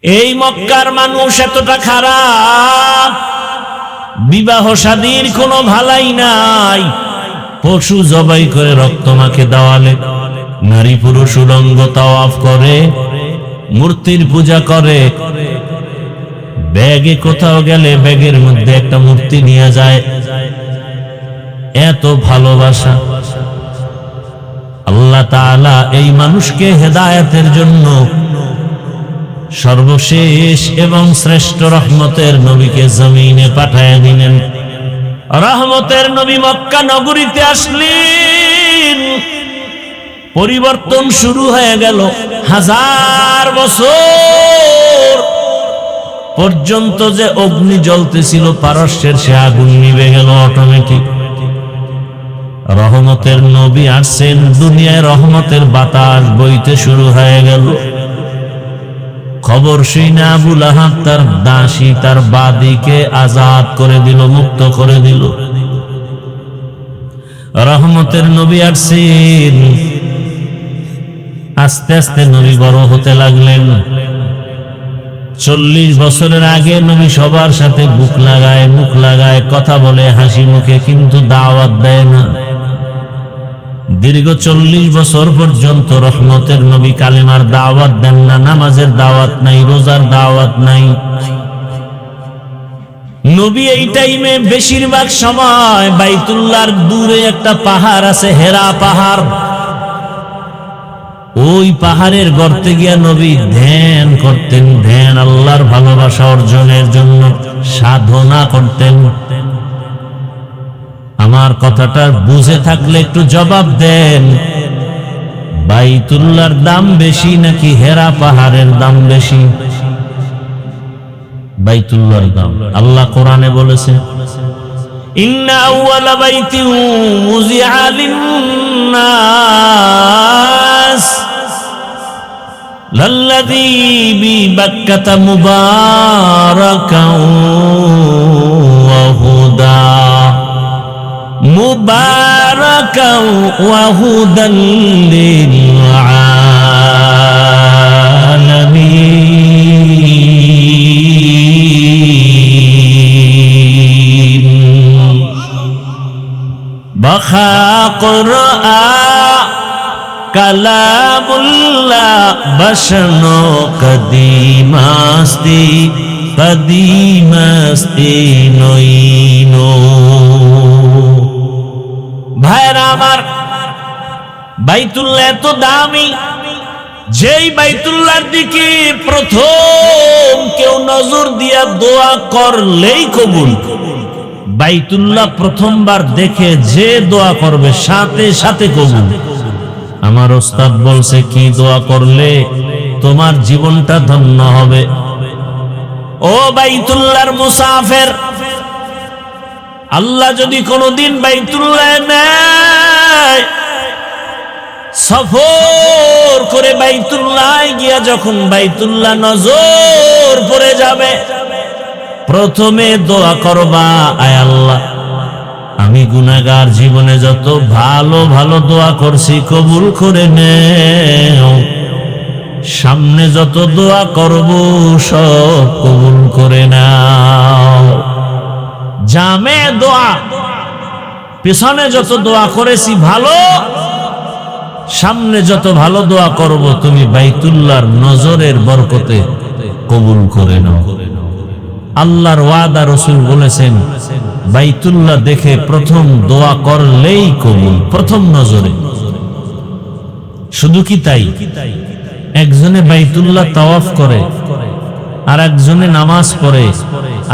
এই মক্কার মানুষ এতটা খারাপ, বিবাহ শাদীর কোনো ভালাই নাই, পশু জবাই করে রক্ত মাখে দেওয়ালে, নারী পুরুষ উলঙ্গ তাওয়াফ করে, মূর্তির পূজা করে, ব্যাগে কোথাও গেলে ব্যাগের মধ্যে একটা মূর্তি নিয়ে যায়। এত ভালোবাসা। আল্লাহ তাআলা এই মানুষকে হেদায়েতের জন্য সর্বশেষ এবং শ্রেষ্ঠ রহমতের নবীকে জমিনে পাঠায় দিলেন। রহমতের নবী মক্কা নগরীতে আসলেন, পরিবর্তন শুরু হয়ে গেল। 1000 বছর পর্যন্ত যে অগ্নি জ্বলতেছিল পারস্যের, সে আগুন নিভে গেল অটোমেটিক। রহমতের নবী আসছেন, দুনিয়ায় রহমতের বাতাস বইতে শুরু হয়ে গেল। খবর শুনে আবু লাহাব তার দাসী, তার বাদীকে আজাদ করে দিল, মুক্ত করে দিল। রহমতের নবী আসছেন। আস্তে আস্তে নবী বড় হতে লাগলেন। 40 বছরের আগে নবী সবার সাথে মুখ লাগায় কথা বলে হাসি মুখে, কিন্তু দাওয়াত দেয় না। দীর্ঘ 40 বছর পর্যন্ত রহমতের নবী কালেমার দাওয়াত দেন না, নামাজের দাওয়াত নাই, রোজার দাওয়াত নাই। নবী এই টাইমে বেশিরভাগ সময় বাইতুল্লাহর দূরে একটা পাহাড় আছে, হেরা পাহাড়, ওই পাহাড়ের গর্তে গিয়া নবী ধ্যান করতেন। ধ্যান আল্লাহর ভালোবাসা অর্জনের জন্য সাধনা করতেন। আমার কথাটা বুঝে থাকলে একটু জবাব দেন। বাইতুল্লাহর দাম বেশি নাকি হেরা পাহাড়ের দাম বেশি? বাইতুল্লাহর দাম। আল্লাহ কোরআনে বলেছে, ইন্না আউওয়ালা বাইতিন উযিআ লিন-নাস লাল্লাযী বিবাক্কাতা মুবারাকাও ওয়া হুদা মুবারাকাও ওয়া হুদাল লিল আলামিন। বাখা কুরআন কালামুল্লাহ বশনো কদিমাস্তি নইনো। ভাইরা আমার, বাইতুল্লাহ এত দামি, যেই বাইতুল্লাহর দিকে প্রথম কেউ নজর দিয়া দোয়া করলেই কবুল। বাইতুল্লাহ প্রথমবার দেখে যে দোয়া করবে সাথে সাথে কবুল। আমার ওস্তাদ বলছে, কি দোয়া করলে তোমার জীবনটা ধন্য হবে। ও বাইতুল্লাহর মুসাফির, আল্লাহ যদি কোনদিন বাইতুল্লাহ নেয়, সফর করে বাইতুল্লাহ গিয়া যখন বাইতুল্লাহ নজর পড়ে যাবে, প্রথমে দোয়া করবা, আয় আল্লাহ, আমি গুনাহগার, জীবনে যত ভালো ভালো দোয়া করছি কবুল করে নেও। সামনে যত দোয়া করব সব কবুল করে নাও। জামে দোয়া, পিছনে যত দোয়া করেছি ভালো, সামনে যত ভালো দোয়া করব তুমি বাইতুল্লাহর নজরের বরকতে কবুল করে নাও। আল্লাহর ওয়াদা, রাসূল বলেছেন, বাইতুল্লাহ দেখে প্রথম দোয়া করলেই কবুল, প্রথম নজরে। শুধু কি তাই? একজনে বাইতুল্লাহ তাওয়াফ করে, আর একজনে নামাজ পড়ে,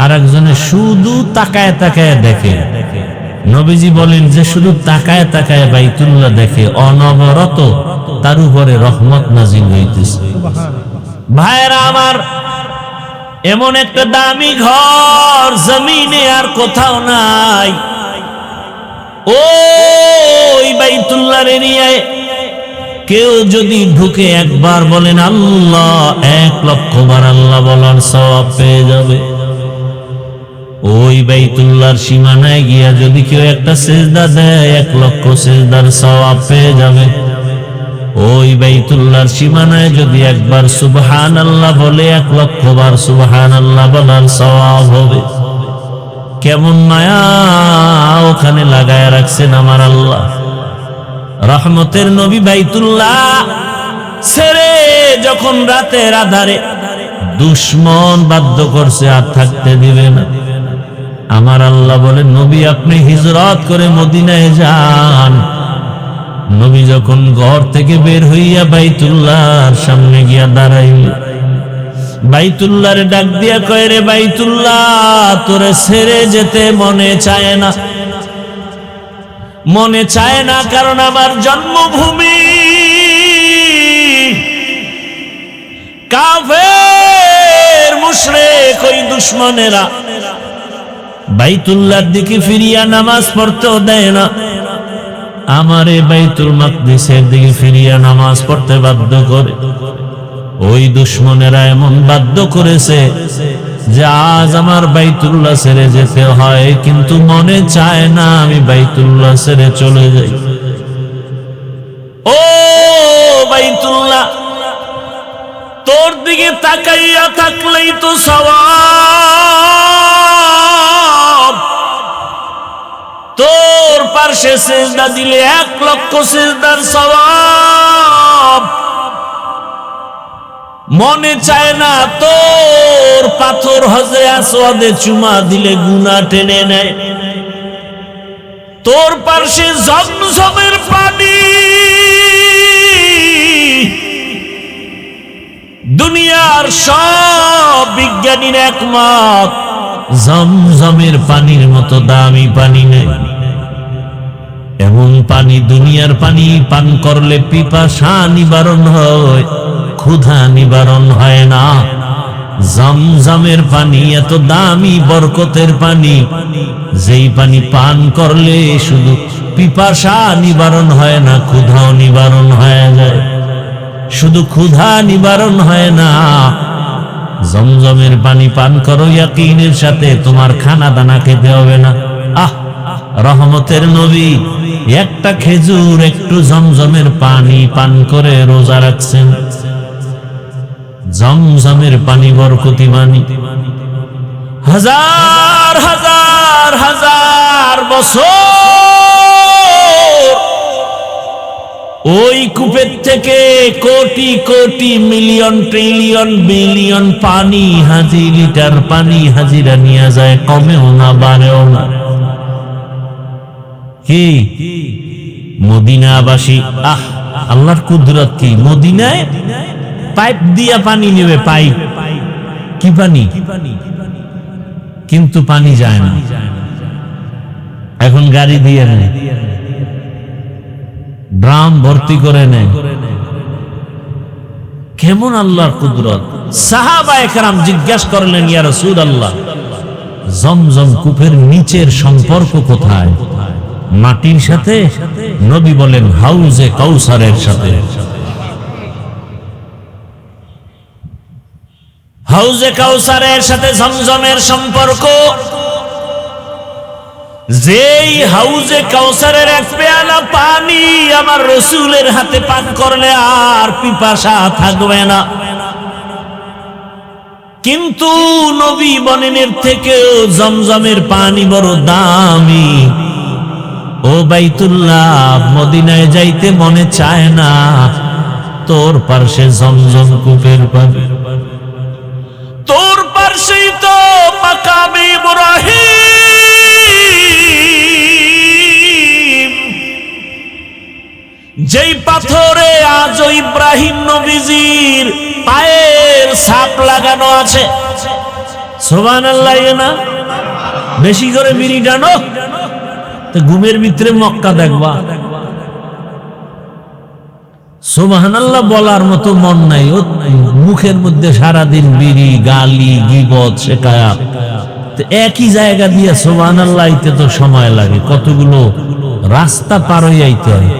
আর একজনে শুধু তাকায় তাকায় দেখে। নবীজি বলেন, যে শুধু তাকায় তাকায় বাইতুল্লাহ দেখে, অনবরত তার উপরে রহমত নাজিল হইতেছে। ভাইরা আমার, এমন একটা দামি ঘর জমিনে আর কোথাও নাই। ওই বাইতুল্লাহর এরিয়ায় কেউ যদি ঢুকে একবার বলেন আল্লাহ, 1,00,000 বার আল্লাহ বলার সওয়াব পেয়ে যাবে। ওই বাইতুল্লাহর সীমানায় গিয়া যদি কেউ একটা সিজদা দেয়, 1,00,000 সিজদার সওয়াব পেয়ে যাবে। ওই বাইতুল্লাহর সীমানায় যদি একবার সুবহানাল্লাহ বলে 1,00,000 বার সুবহানাল্লাহ বলার সওয়াব হবে। কেমন মায়া ওখানে লাগায় রাখছেন আমার আল্লাহ। রহমতের নবী বাইতুল্লাহ ছেড়ে যখন রাতের আধারে দুশমন বাধ্য করছে আর থাকতে দিবে না, আমার আল্লাহ বলে নবী আপনি হিজরত করে মদিনায় যান। নবী যখন ঘর থেকে বের হইয়া বাইতুল্লাহর সামনে গিয়া দাঁড়াইল, বাইতুল্লাহর ডাক দিয়া কয় রে বাইতুল্লাহ, তোরে ছেড়ে যেতে মনে চায় না, মনে চায় না, কারণ আমার জন্মভূমি। কাফের মুশরিক ওই দুশমনেরা বাইতুল্লাহর দিকে ফিরিয়া নামাজ পড়তেও দেয় না, আমারে বাইতুল মাকদিসের দিকে ফিরিয়া নামাজ পড়তে বাধ্য করে। ওই দুশমনেরা এমন বাধ্য করেছে যে আজ আমার বাইতুল্লাহ ছেড়ে যেতে হয়, কিন্তু মনে চায় না আমি বাইতুল্লাহ ছেড়ে চলে যাই। ও বাইতুল্লাহ, তোর দিকে তাকাইয়া থাকলেই তো সওয়াব, তোর পাশে সিজদা দিলে 1,00,000 সিজদার সওয়াব। মনে চায় না তোর পাথর হজরে আসওয়াদে চুমা দিলে গুনাহ টেনে নেয়, তোর পাশে জমজমের পানি, দুনিয়ার সব বিজ্ঞানীর একমত জমজমের পানির মতো দামি পানি নেই। এমন পানি, দুনিয়ার পানি পান করলে পিপাসা নিবারণ হয়, ক্ষুধা নিবারণ হয় না। জমজমের পানি এত দামি বরকতের পানি, যেই পানি পান করলে শুধু পিপাসা নিবারণ হয় না, ক্ষুধাও নিবারণ হয়ে যায়। শুধু ক্ষুধা নিবারণ হয় না, জমজমের পানি পান করো ইয়াকিনের সাথে, তোমার খানা দানা খেতে হবে না। আহ, রহমতের নবী একটা খেজুর একটু জমজমের পানি পান করে রোজা রাখছেন। জমজমের পানি বরকতি পানি, হাজার হাজার হাজার বছর ওই কূপের থেকে crore crore million trillion billion পানি, হাজি লিটার পানি হাজিরা নিয়ে যায়, কমেও না বাড়েও না। কি মদিনাবাসী, আহ আল্লাহর কুদরত কি! মদিনায় পাইপ দিয়া পানি নেবে, পাইপ, কি পানি, কিন্তু পানি যায় না। এখন গাড়ি দিয়ে নেয়, ড্রাম ভর্তি করে নেয়। কেমন আল্লাহর কুদরত! সাহাবায়ে কেরাম জিজ্ঞাসা করলেন, ইয়া রাসূলুল্লাহ, জমজম কূপের নিচের সম্পর্ক কোথায়? মাটির সাথে? নবী বলেন হাউজে কাউসারের সাথে। হাউজে কাউসারের সাথে জমজমের সম্পর্ক। যেই হাউজে কাউসারের এক পেয়ালা পানি আমার রাসূলের হাতে পান করলে আর পিপাসা থাকবে না। কিন্তু নবী বলেন এর থেকেও জমজমের পানি বড় দামি। ও বাইতুল্লাহ, মদিনায় যাইতে মনে চায় না, তোর পাশে জমজম কূপের পানি, তোর পাশেই তো মাকামে ইব্রাহিম, যেই পাথরে আজও ইব্রাহিম নবীজির পায়ের ছাপ লাগানো আছে। সুবহানাল্লাহ, না বেশি করে বিড়ি টানো তো ঘুমের ভিতরে মক্কা দেখবা। সুবহানাল্লাহ বলার মতো মন নাই, ও মুখের মধ্যে সারাদিন বিড়ি, গালি, গীবত, শিকায়াত। একই জায়গা দিয়ে সুবহানাল্লাহ আইতে তো সময় লাগে, কতগুলো রাস্তা পার হয়ে আইতে হয়।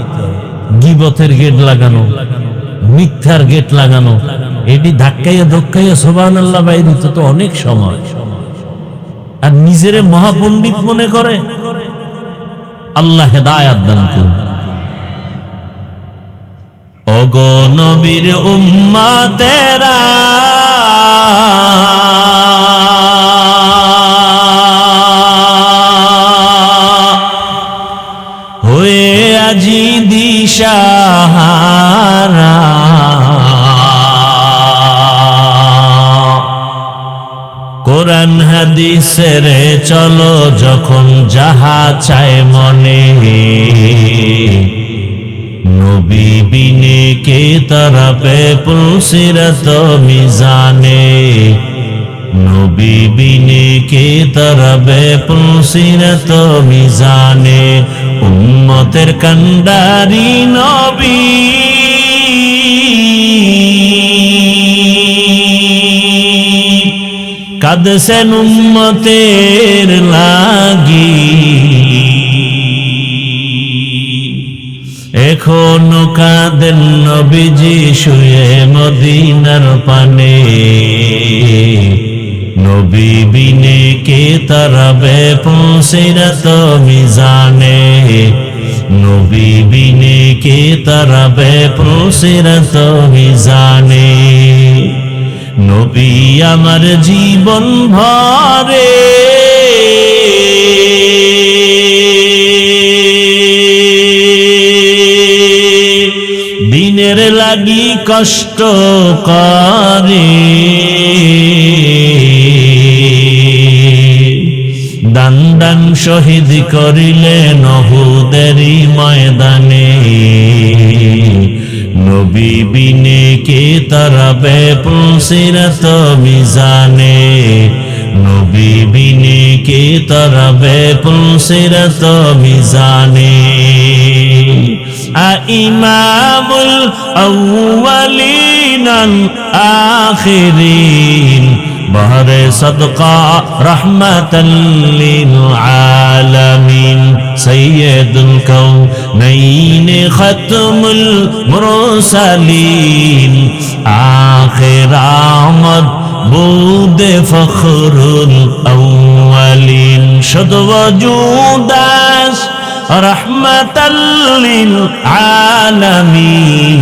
গীবতের গেট লাগানো, মিথ্যার গেট লাগানো, এটি ধাক্কাইয়া ধক্কাইয়া সুবহানাল্লাহ বাইরে তো অনেক সময়। আর নিজেরে মহাপণ্ডিত মনে করে। আল্লাহ হেদায়াত দান করুন। ও ওগো নবীর উম্মতেরা হয়ে আজি দিশাহারা, কোরআন হাদিসের চলো যখন যাহা চায় মনে, নবী বিনে কে তরফে পুলসিরত মিজানে, নবী বিনে কে তরফে পুলসিরত মিজানে, উম্মতের কান্ডারি নবী কাঁদছেন উম্মতের লাগি, এখনো কাঁদেন নবীজি শুয়ে মদিনার পানে, নবী বিনে কে তরবে পুলসিরত মিজানে, নবী বিনে কে তরবে পুলসিরত মিজানে, নবী আমার জীবন ভরে দিনের লাগি কষ্ট করে, দান দান শহীদ করিলেন উহুদেরই ময়দানে, নবী বিনে কে তরবে পুলসিরত মিজানে, নবী বিনে কে তরবে পুলসিরত মিজানে, ইমামুল আউয়ালিন আখিরিন বহরে সদকা রহমাতাল লিল আলামিন, সাইয়্যিদুল কাউনাইন খাতমুল মুরসালিন, আখির আমদ বুদে ফখরুল আউয়ালিন, শুধু ওজুদাস রহমাতাল লিল আলামিন,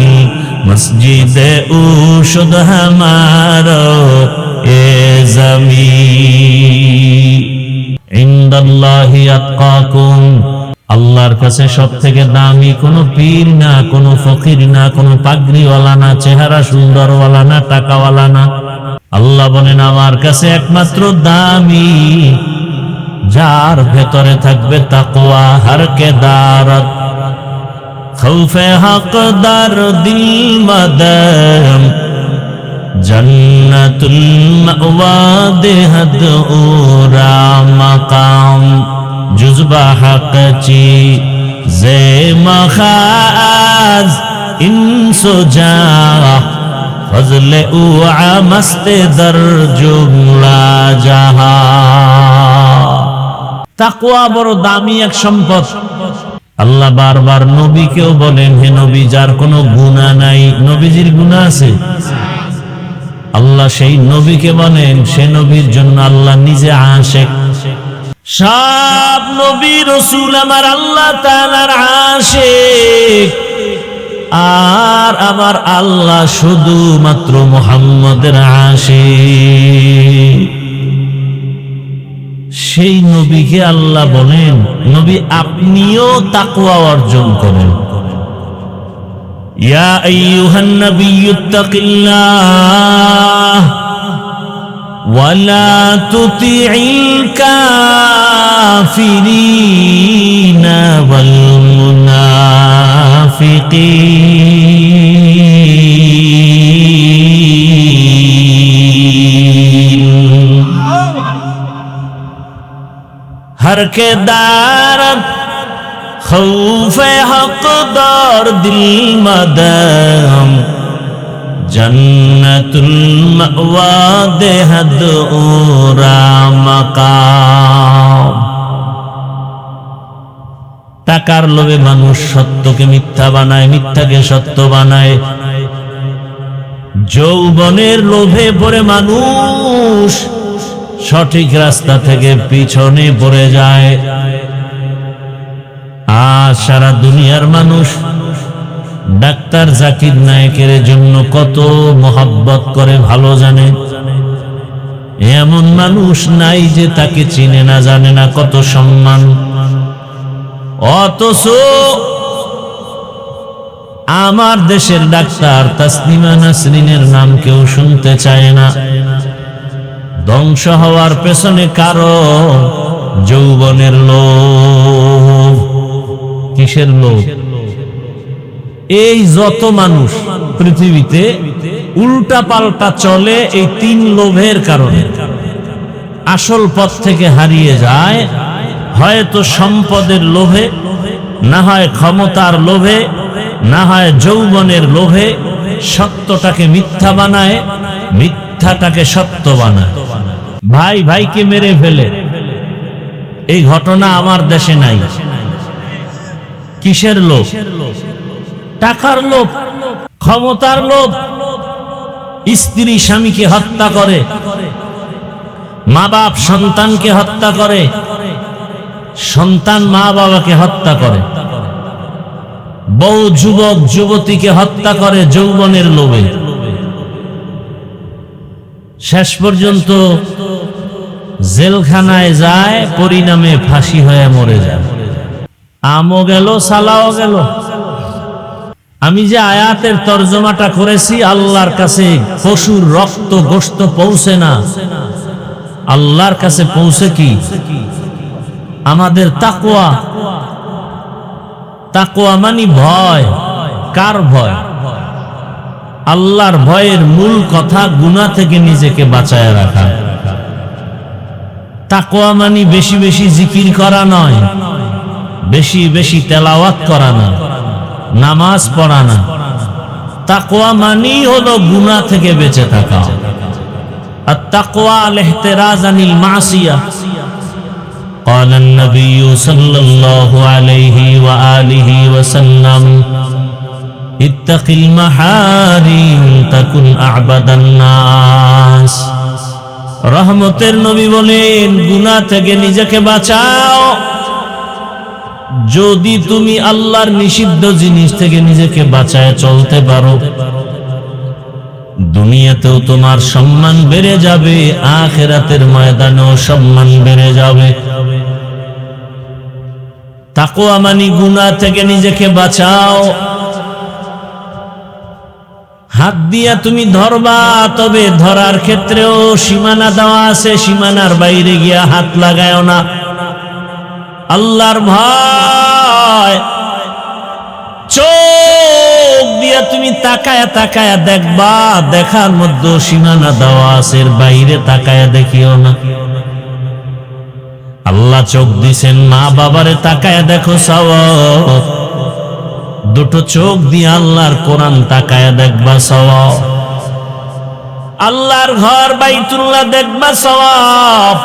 মসজিদে উশুদ হামারো এ জমিন, ইনদাল্লাহি আতকাকুম, আল্লাহর কাছে সব থেকে দামি কোনো পীর না, কোনো ফকির না, কোনো পাগড়িওয়ালা না, চেহারা সুন্দরওয়ালা না, টাকাওয়ালা না। আল্লাহ বলেন আমার কাছে একমাত্র দামি যার ভেতরে থাকবে তাকওয়া, হরকে দারত, খৌফে হকদার, দিল মদম, জন্নতুল মাওয়া দেহদ ওরা মাকাম, জুজবা হক চি জে মখাজ ইনসো জা, ফজলে উ আমস্তে দর জুমলা জাহা। তাকওয়া বড় দামি এক সম্পদ। আল্লাহ বারবার নবীকেও বলেন, হে নবী যার কোনো গুনাহ নাই, নবীজির গুনাহ আছে, আল্লাহ সেই নবীকে বলেন সে নবীর জন্য আল্লাহ নিজে আশিক। সব নবী রাসূল আমার আল্লাহ তাআলার আশিক, আর আমার আল্লাহ শুধুমাত্র মুহাম্মদের আশিক। সেই নবীকে আল্লাহ বলেন, নবী আপনিও তাকওয়া অর্জন করেন। ইয়া আইয়ুহান নাবিয়্যুত্তাকিল্লাহ ওয়া লা তুতি'ইল কাফিরিনা ওয়াল মুনাফিকিন। हर के दारत खौफे हक़दार दिल मदम, जन्नतुल मअवा देहद ओरा मकाम। টাকার লোভে মানুষ সত্যকে মিথ্যা বানায়, মিথ্যাকে সত্য বানায়। যৌবনের লোভে পড়ে মানুষ সঠিক রাস্তা থেকে পিছনে পড়ে যায়। আর সারা দুনিয়ার মানুষ ডাক্তার জাকির নায়েকের জন্য কত মোহাব্বত করে ভালো জানে। এমন মানুষ নাই যে তাকে চিনে না, জানে না কত সম্মান। অথচ আমার দেশের ডাক্তার তাসলিমা নাসরিনের নাম কেউ শুনতে চায় না। ধ্বংস হওয়ার পেছনে কারণ যৌবনের লোভ। কিসের লোভ? এই যত মানুষ পৃথিবীতে উল্টা পাল্টা চলে এই তিন লোভের কারণে আসল পথ থেকে হারিয়ে যায়। হয়তো সম্পদের লোভে, না হয় ক্ষমতার লোভে, না হয় যৌবনের লোভে। সত্যটাকে মিথ্যা বানায়, মিথ্যাটাকে সত্য বানায়। ভাই ভাইকে মেরে ফেলে, এই ঘটনা আমার দেশে নাই। কিসের লোভ? টাকার লোভ, ক্ষমতার লোভ। স্ত্রী স্বামীকে হত্যা করে, মা বাপ সন্তানকে হত্যা করে, সন্তান মা বাবাকে হত্যা করে, বউ যুবক যুবতীকে হত্যা করে যৌবনের লোভে। শেষ পর্যন্ত জেলখানায় যায়, পরিণামে ফাঁসি হয়ে মরে যায়। আমও গেল, সালাও গেল। আমি যে আয়াতের তর্জমাটা করেছি, আল্লাহর কাছে পশুর রক্ত গোশত পৌঁছে না, আল্লাহর কাছে পৌঁছে কি? আমাদের তাকওয়া। তাকওয়া মানে ভয়। কার ভয়? আল্লাহর ভয়ের মূল কথা গুনাহ থেকে নিজেকে বাঁচায় রাখা। তাকওয়া মানে বেশি বেশি জিকির করা নয়, বেশি বেশি তেলাওয়াত করা না, নামাজ পড়া না। তাকওয়া মানে হলো গুনাহ থেকে বেঁচে থাকা। আর তাকওয়া আল-ইহতিরাজ আনিল মাসিয়া। قال النبي صلى الله عليه وآله وسلم اتق المحارم تكن أعبد الناس। রহমতের নবী বলেন, গুনাহ থেকে নিজেকে বাঁচাও। যদি তুমি আল্লাহর নিষিদ্ধ জিনিস থেকে নিজেকে বাঁচায় চলতে পারো, দুনিয়াতেও তোমার সম্মান বেড়ে যাবে, আখিরাতের ময়দানেও সম্মান বেড়ে যাবে। তাকওয়া মানে গুনাহ থেকে নিজেকে বাঁচাও। হাত দিয়া তুমি ধরবা, তবে ধরার ক্ষেত্রেও সীমানা দেওয়া আছে। সীমানার বাইরে গিয়া হাত লাগায়ও না। আল্লাহর ভয়। চোখ দিয়া তুমি তাকায়া তাকায়া দেখবা, দেখার মধ্যে সীমানা দেওয়া আছে, এর বাইরে তাকায়া দেখিও না। আল্লাহ চোখ দিছেন, মা বাবারে তাকায়া দেখো সওয়াব। দুটো চোখ দিয়ে আল্লাহর কোরআন তাকায়া দেখবা সওয়াব। আল্লাহর ঘর বাইতুল্লাহ দেখবা সওয়াব।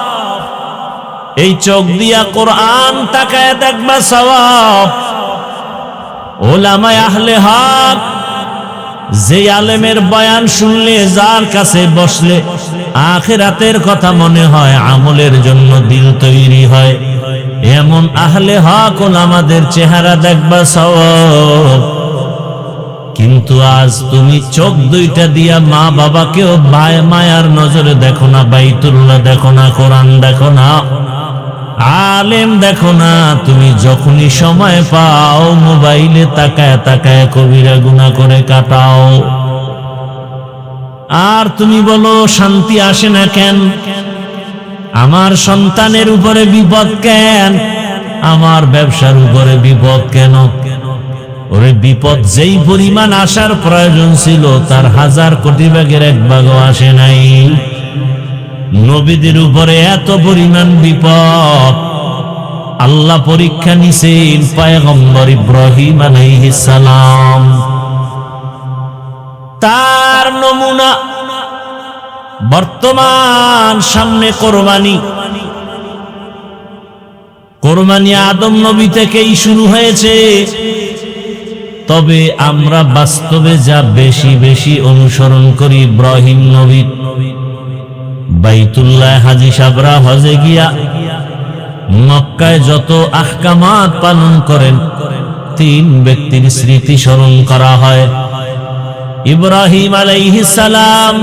এই চোখ দিয়া কোরআন তাকায়া দেখবা সওয়াব। উলামায়ে আহলে হক, যে আলেমের বয়ান শুনলে, যার কাছে বসলে আখিরাতের কথা মনে হয়, আমলের জন্য দিল তৈরি হয়, এমন আহলে হক ওলামাদের চেহারা দেখবা সওয়াব। কিন্তু আজ তুমি চোখ দুইটা দিয়া মা বাবাকেও মায়ার নজরে দেখো না, বাইতুল্লাহ দেখো না, কোরআন দেখো না, আলেম দেখো না। তুমি যখনই সময় পাও মোবাইলে তাকায় তাকায় কবিরা গুনাহ করে কাটাও। আর তুমি বলো শান্তি আসে না কেন? আমার সন্তানের উপরে বিপদ কেন? আমার ব্যবসার উপরে বিপদ কেন? ওরে বিপদ যেই পরিমাণ আসার প্রয়োজন ছিল, তার 1000 কোটি ভাগের 1 ভাগও আসে নাই। নবীদের উপরে এত পরিমাণ বিপদ। আল্লাহ পরীক্ষা নিছেন পয়গম্বর ইব্রাহিম আলাইহিস সালাম। তার নমুনা বর্তমান সামনে কোরবানি। কোরবানি আদম নবী থেকেই শুরু হয়েছে। তবে আমরা বাস্তবে যা বেশি বেশি অনুসরণ করি ইব্রাহিম নবী। বাইতুল্লাহ হাজী সাবরা হজে গিয়া মক্কায় যত আহকামাত পালন করেন, তিন ব্যক্তির স্মৃতি স্মরণ করা হয়। ইব্রাহিম আলাইহিস সালাম,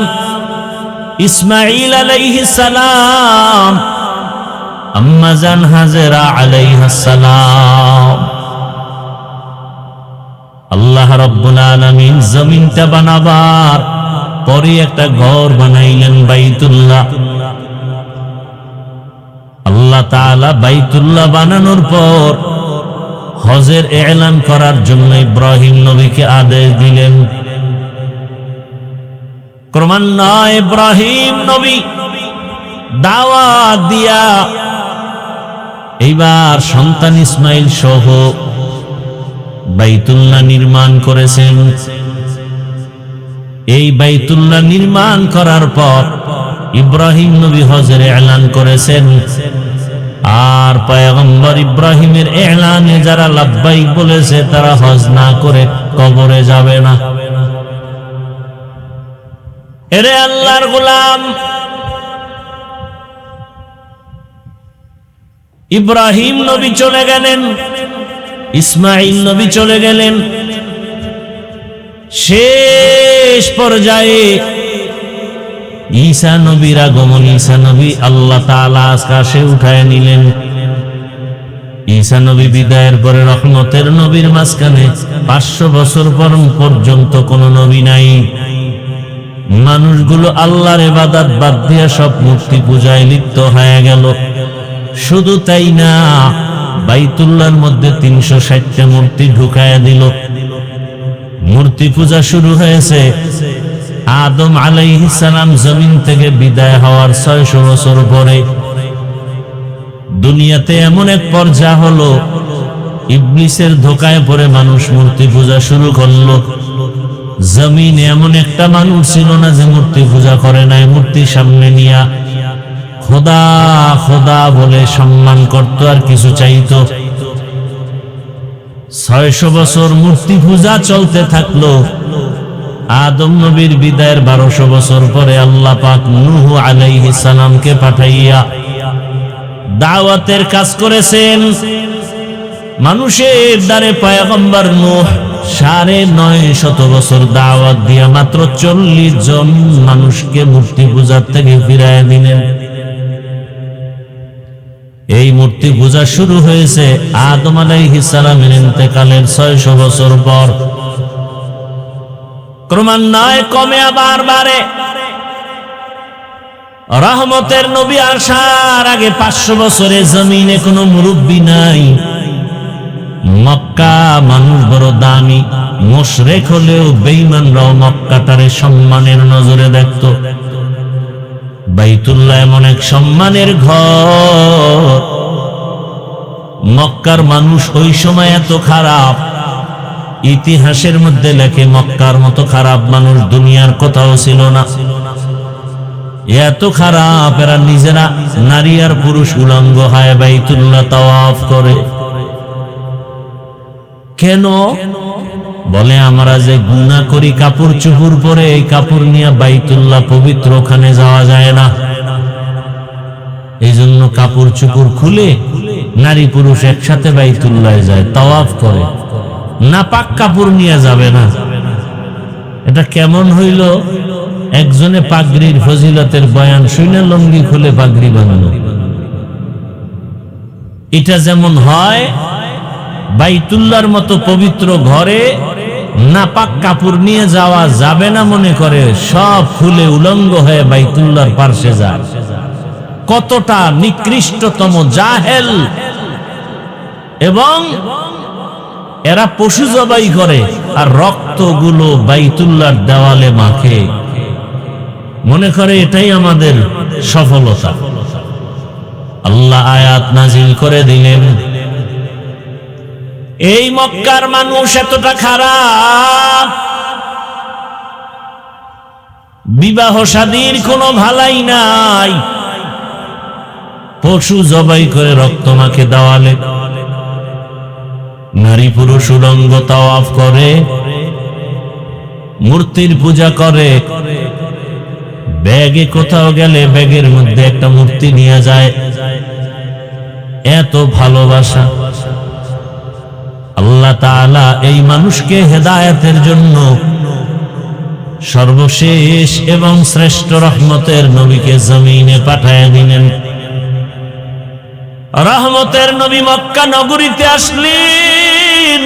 ইসমাঈল আলাইহিস সালাম, আম্মা জান হাজেরা আলাইহাস সালাম। আল্লাহ রাব্বুল আলামিন জমিনটা বানাবার পরে একটা ঘর বানাইলেন বাইতুল্লাহ। আল্লাহ তাআলা বাইতুল্লাহ বানানোর পর হজের এলান করার জন্য ইব্রাহিম নবীকে আদেশ দিলেন। ক্রমান্বয়ে ইব্রাহিম নবী দাওয়াত দিয়া এইবার সন্তান ইসমাইল সহ বাইতুল্লাহ নির্মাণ করেছেন। এই বাইতুল্লাহ নির্মাণ করার পর ইব্রাহিম নবী হজের এলান করেছেন। আর পয়গম্বর ইব্রাহিমের এলানে যারা লাব্বাইক বলেছে তারা হজ না করে কবরে যাবে না। এরে আল্লাহর গোলাম, ইব্রাহিম নবী চলে গেলেন, ইসমাইল নবী চলে গেলেন। শেষ পর্যায়ে ঈসা নবীর আগমন। ঈসা নবী আল্লাহ তাআলা আকাশে উঠায় নিলেন। ঈসা নবী বিদায়ের পরে রহমতের নবীর মাঝখানে 500 বছর পর্যন্ত কোন নবী নাই। মানুষগুলো আল্লাহর ইবাদত বাদ দিয়ে সব মূর্তি পূজায় লিপ্ত হয়ে গেল। শুধু তাই না, বাইতুল্লাহর মধ্যে 360টা মূর্তি ঢুকায়া দিল। মূর্তি পূজা শুরু হয়েছে আদম আলাইহিস সালাম জমিন থেকে বিদায় হওয়ার 600 বছর পরে। দুনিয়াতে এমন এক পর্যায় হলো, ইবলিসের ধোকায় পড়ে মানুষ মূর্তি পূজা শুরু করলো। জমিনে এমন একটা মানুষ ছিল না যে মূর্তি পূজা করে নাই। মূর্তি সামনে নিয়া খোদা খোদা বলে সম্মান করত আর কিছু চাইতো। 600 বছর মূর্তি পূজা চলতে থাকলো। আদম নবীর বিদায়ের 1200 বছর পরে আল্লাহ পাক নূহ আলাইহিস সালামকে পাঠাইয়া দাওয়াতের কাজ করেছেন। মানুষের দ্বারে পয়গম্বর নূহ 950 বছর দাওয়াত দিয়া মাত্র 40 জন মানুষকে মূর্তি পূজার থেকে ফিরাইয়া দিলেন। এই মূর্তি পূজা শুরু হয়েছে আদম আলাইহিস সালামের ইন্তেকালের 600 বছর পর। ক্রমান্বয়ে কমে আবার বাড়ে। রহমতের নবী আসার আগে 500 বছরে জমিনে কোনো মুরব্বী নাই। মক্কা মানুষ বড় দামি, মুশরিক হলেও বেঈমানরাও মক্কাটারে সম্মানের নজরে দেখত। বাইতুল্লাহ এমন এক সম্মানের ঘর। মক্কার মানুষ ওই সময় এত খারাপ, ইতিহাসের মধ্যে লেখে মক্কার মতো খারাপ মানুষ দুনিয়ার কোথাও ছিল না। এত খারাপ, এরা নিজেরা নারী আর পুরুষ উলঙ্গ হয় বাইতুল্লাহ তাওয়াফ করে। কেন? বলে আমরা যে গুনাহ করি কাপড় চুপড় পরে, এই কাপড় নিয়ে বাইতুল্লাহ পবিত্র, ওখানে যাওয়া যায় না। এই জন্য কাপড় চুপড় খুলে নারী পুরুষ একসাথে বাইতুল্লাহ যায়, তাওয়াফ করে। নাপাক কাপড় নিয়ে যাবে না। এটা কেমন হইল? একজনে পাগড়ির ফজিলতের বয়ান শুনে লঙ্গি খুলে পাগড়ি বানানো। এটা যেমন হয়, বাইতুল্লাহর মতো পবিত্র ঘরে নাপাক কাপড় নিয়ে যাওয়া যাবে না মনে করে সব খুলে উলঙ্গ হয়ে বাইতুল্লাহর পাশে যায়। কতটা নিকৃষ্টতম জাহেল! এবং এরা পশু জবাই করে আর রক্তগুলো বাইতুল্লাহর দেওয়ালে মাখে, মনে করে এটাই আমাদের সফলতা। আল্লাহ আয়াত নাজিল করে দিলেন, এই মক্কার মানুষ এতটা খারাপ, বিবাহ শাদীর কোনো ভালাই নাই, পশু জবাই করে রক্ত মাখে দেওয়ালে, নারী পুরুষ উলঙ্গ তাওয়াফ করে, মূর্তির পূজা করে। ব্যাগে কোথাও গেলে ব্যাগের মধ্যে একটা মূর্তি নিয়ে যায়। এত ভালোবাসা! আল্লাহ আল্লাহ তাআলা এই মানুষকে হেদায়েতের জন্য সর্বশেষ এবং শ্রেষ্ঠ রহমতের নবীকে জমিনে পাঠায় দিলেন। রহমতের নবী মক্কা নগরীতে আসলেন,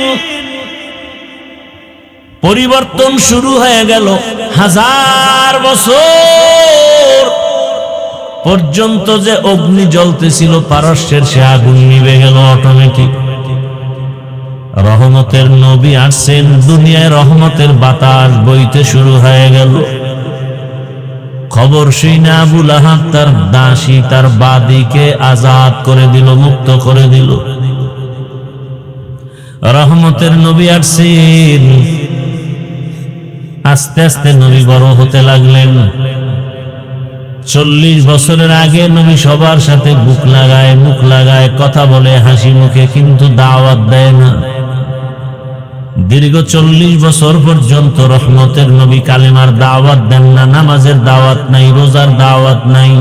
পরিবর্তন শুরু হয়ে গেল। 1000 বছর পর্যন্ত যে অগ্নি জ্বলতেছিল পারস্যের, সে আগুন নিভে গেল অটোমেটিক। রহমতের নবী আসছেন, দুনিয়ায় রহমতের বাতাস বইতে শুরু হয়ে গেল। খবর শুনে আবু লাহাব তার দাসী, তার বাদীকে আজাদ করে দিল, মুক্ত করে দিল। রহমতের নবী আসছেন, আস্তে আস্তে নবী বড় হতে লাগলেন। 40 বছরের আগে নবী সবার সাথে মুখ লাগায় কথা বলে হাসি মুখে, কিন্তু দাওয়াত দেয় না। দীর্ঘ 40 বছর পর্যন্ত রহমতের নবী কালেমার দাওয়াত দেন না, নামাজের দাওয়াত নাই, রোজার দাওয়াত নাই।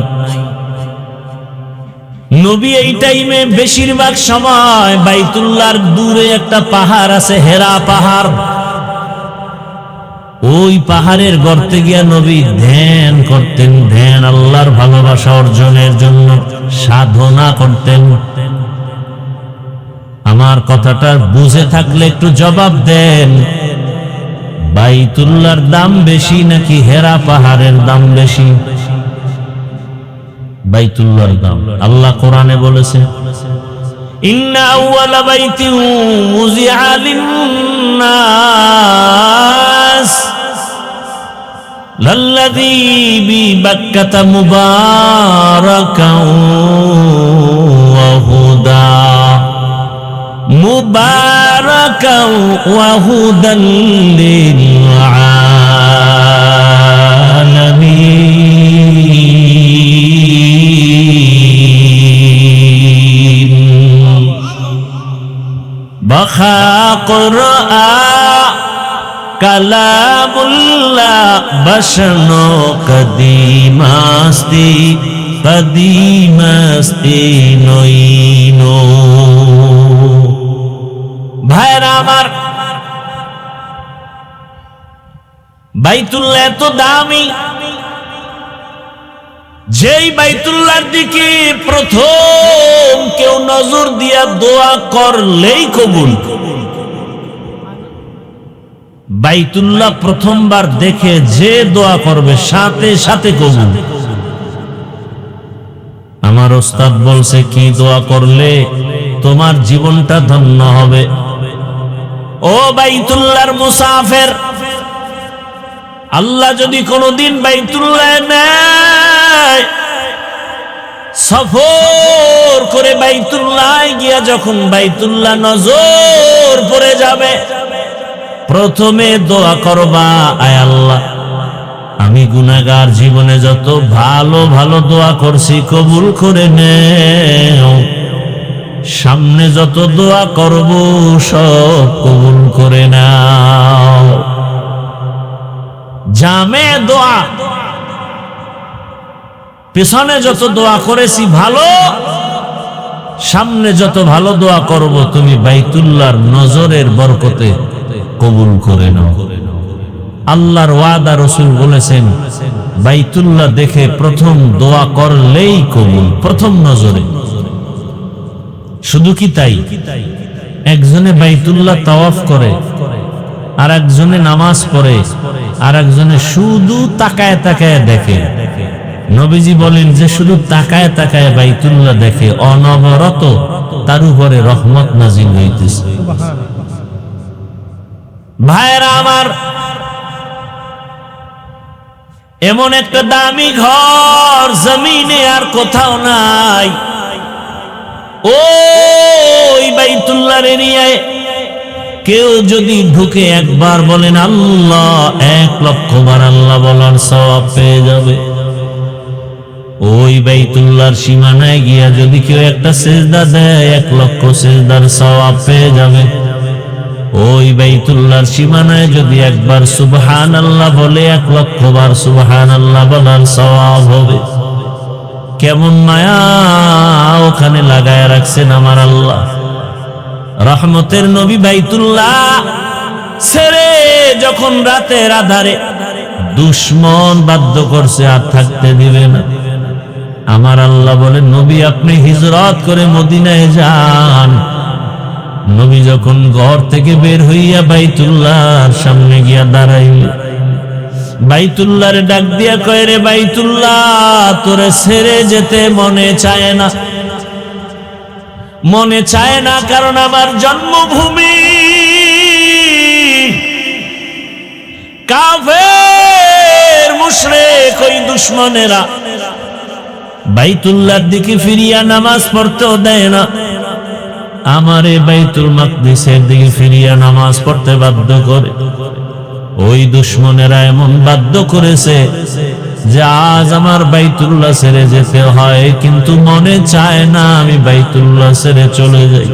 নবী এই টাইমে বেশিরভাগ সময় বাইতুল্লাহর দূরে একটা পাহাড় আছে, হেরা পাহাড়, ওই পাহাড়ের গর্তে গিয়া নবী ধ্যান করতেন। ধ্যান আল্লাহর ভালোবাসা অর্জনের জন্য সাধনা করতেন। আমার কথাটা বুঝে থাকলে একটু জবাব দেন, বাইতুল্লাহর দাম বেশি নাকি হেরা পাহাড়ের দাম বেশি? বাইতুল্লাহর দাম। আল্লাহ কোরআনে বলেছে, ইন্না আউওয়ালা বাইতিন উযিআ লিন-নাস লাল্লাযী বিবাক্কাতা মুবারাকাও ওয়া হুদা মুবারাকাও ওয়া হুদাল লিল আলামিন। বাখা কুরআন কালামুল্লাহ বশনো কদিমাস্তি নইনো। ভাইরা আমার, বাইতুল্লাহ এত দামি, যেই বাইতুল্লাহর দিকে প্রথম কেউ নজর দিয়া দোয়া করলেই কবুল। বাইতুল্লাহ প্রথমবার দেখে যে দোয়া করবে সাথে সাথে কবুল। আমার ওস্তাদ বলছে, কি দোয়া করলে তোমার জীবনটা ধন্য হবে। ও বাইতুল্লাহর মুসাফির, আল্লাহ যদি কোনদিন বাইতুল্লাহ নেয়, সফর করে বাইতুল্লাহ গিয়া যখন বাইতুল্লাহ নজর পড়ে যাবে, প্রথমে দোয়া করবা, আয় আল্লাহ আমি গুনাহগার, জীবনে যত ভালো ভালো দোয়া করছি কবুল করে নেও, সামনে যত দোয়া করব সব কবুল করে নাও। জামে দোয়া, পেছনে যত দোয়া করেছি ভালো, সামনে যত ভালো দোয়া করব তুমি বাইতুল্লাহর নজরের বরকতে কবুল করে নাও। আল্লাহর ওয়াদা, রাসূল বলেছেন বাইতুল্লাহ দেখে প্রথম দোয়া করলেই কবুল, প্রথম নজরে। শুধু কি তাই, একজনে বাইতুল্লাহ তাওয়াফ করে, আর একজনে নামাজ পড়ে, আর একজনে শুধু তাকায় তাকায় দেখে। নবীজি বলেন যে শুধু তাকায় তাকায় বাইতুল্লাহ দেখে, অনবরত তার উপরে রহমত নাজিল হইতেছে। ভাইরা আমার, এমন একটা দামি ঘর জমিনে আর কোথাও নাই। ওই বাইতুল্লাহর এরিয়ায় কেউ যদি ঢুকে একবার বলেন আল্লাহ, 1,00,000 বার আল্লাহ বলার সওয়াব পেয়ে যাবে। ওই বাইতুল্লাহর সীমানায় গিয়া যদি কেউ একটা সিজদা দেয়, 1,00,000 সিজদার সওয়াব পেয়ে যাবে। ওই বাইতুল্লাহর সীমানায় যদি একবার সুবহানাল্লাহ বলে, 1,00,000 বার সুবহানাল্লাহ বলার সওয়াব হবে। কেমন মায়া ওখানে লাগায় রাখছেন আমার আল্লাহ। রহমতের নবী বাইতুল্লাহ ছেড়ে যখন রাতের আধারে দুশ্মন বাধ্য করছে আর থাকতে দিবে না, আমার আল্লাহ বলেন নবী আপনি হিজরত করে মদিনায় যান। নবী যখন ঘর থেকে বের হইয়া বাইতুল্লাহর সামনে গিয়া দাঁড়াইল, বাইতুল্লাহর ডাক দিয়া কয় রে বাইতুল্লাহ তোরে ছেড়ে যেতে মনে চায় না, মনে চায় না, কারণ আমার জন্মভূমি কাফের মুশরিক ওই দুশমনেরা বাইতুল্লাহর দিকে ফিরিয়া নামাজ পড়তেও দেয় না, আমারে বাইতুল মাকদিসের দিকে ফিরিয়া নামাজ পড়তে বাধ্য করে। ওই দুশমনেরা এমন বাধ্য করেছে যে আজ আমার বাইতুল্লাহ ছেড়ে যেতে হয়, কিন্তু মনে চায় না আমি বাইতুল্লাহ ছেড়ে চলে যাই।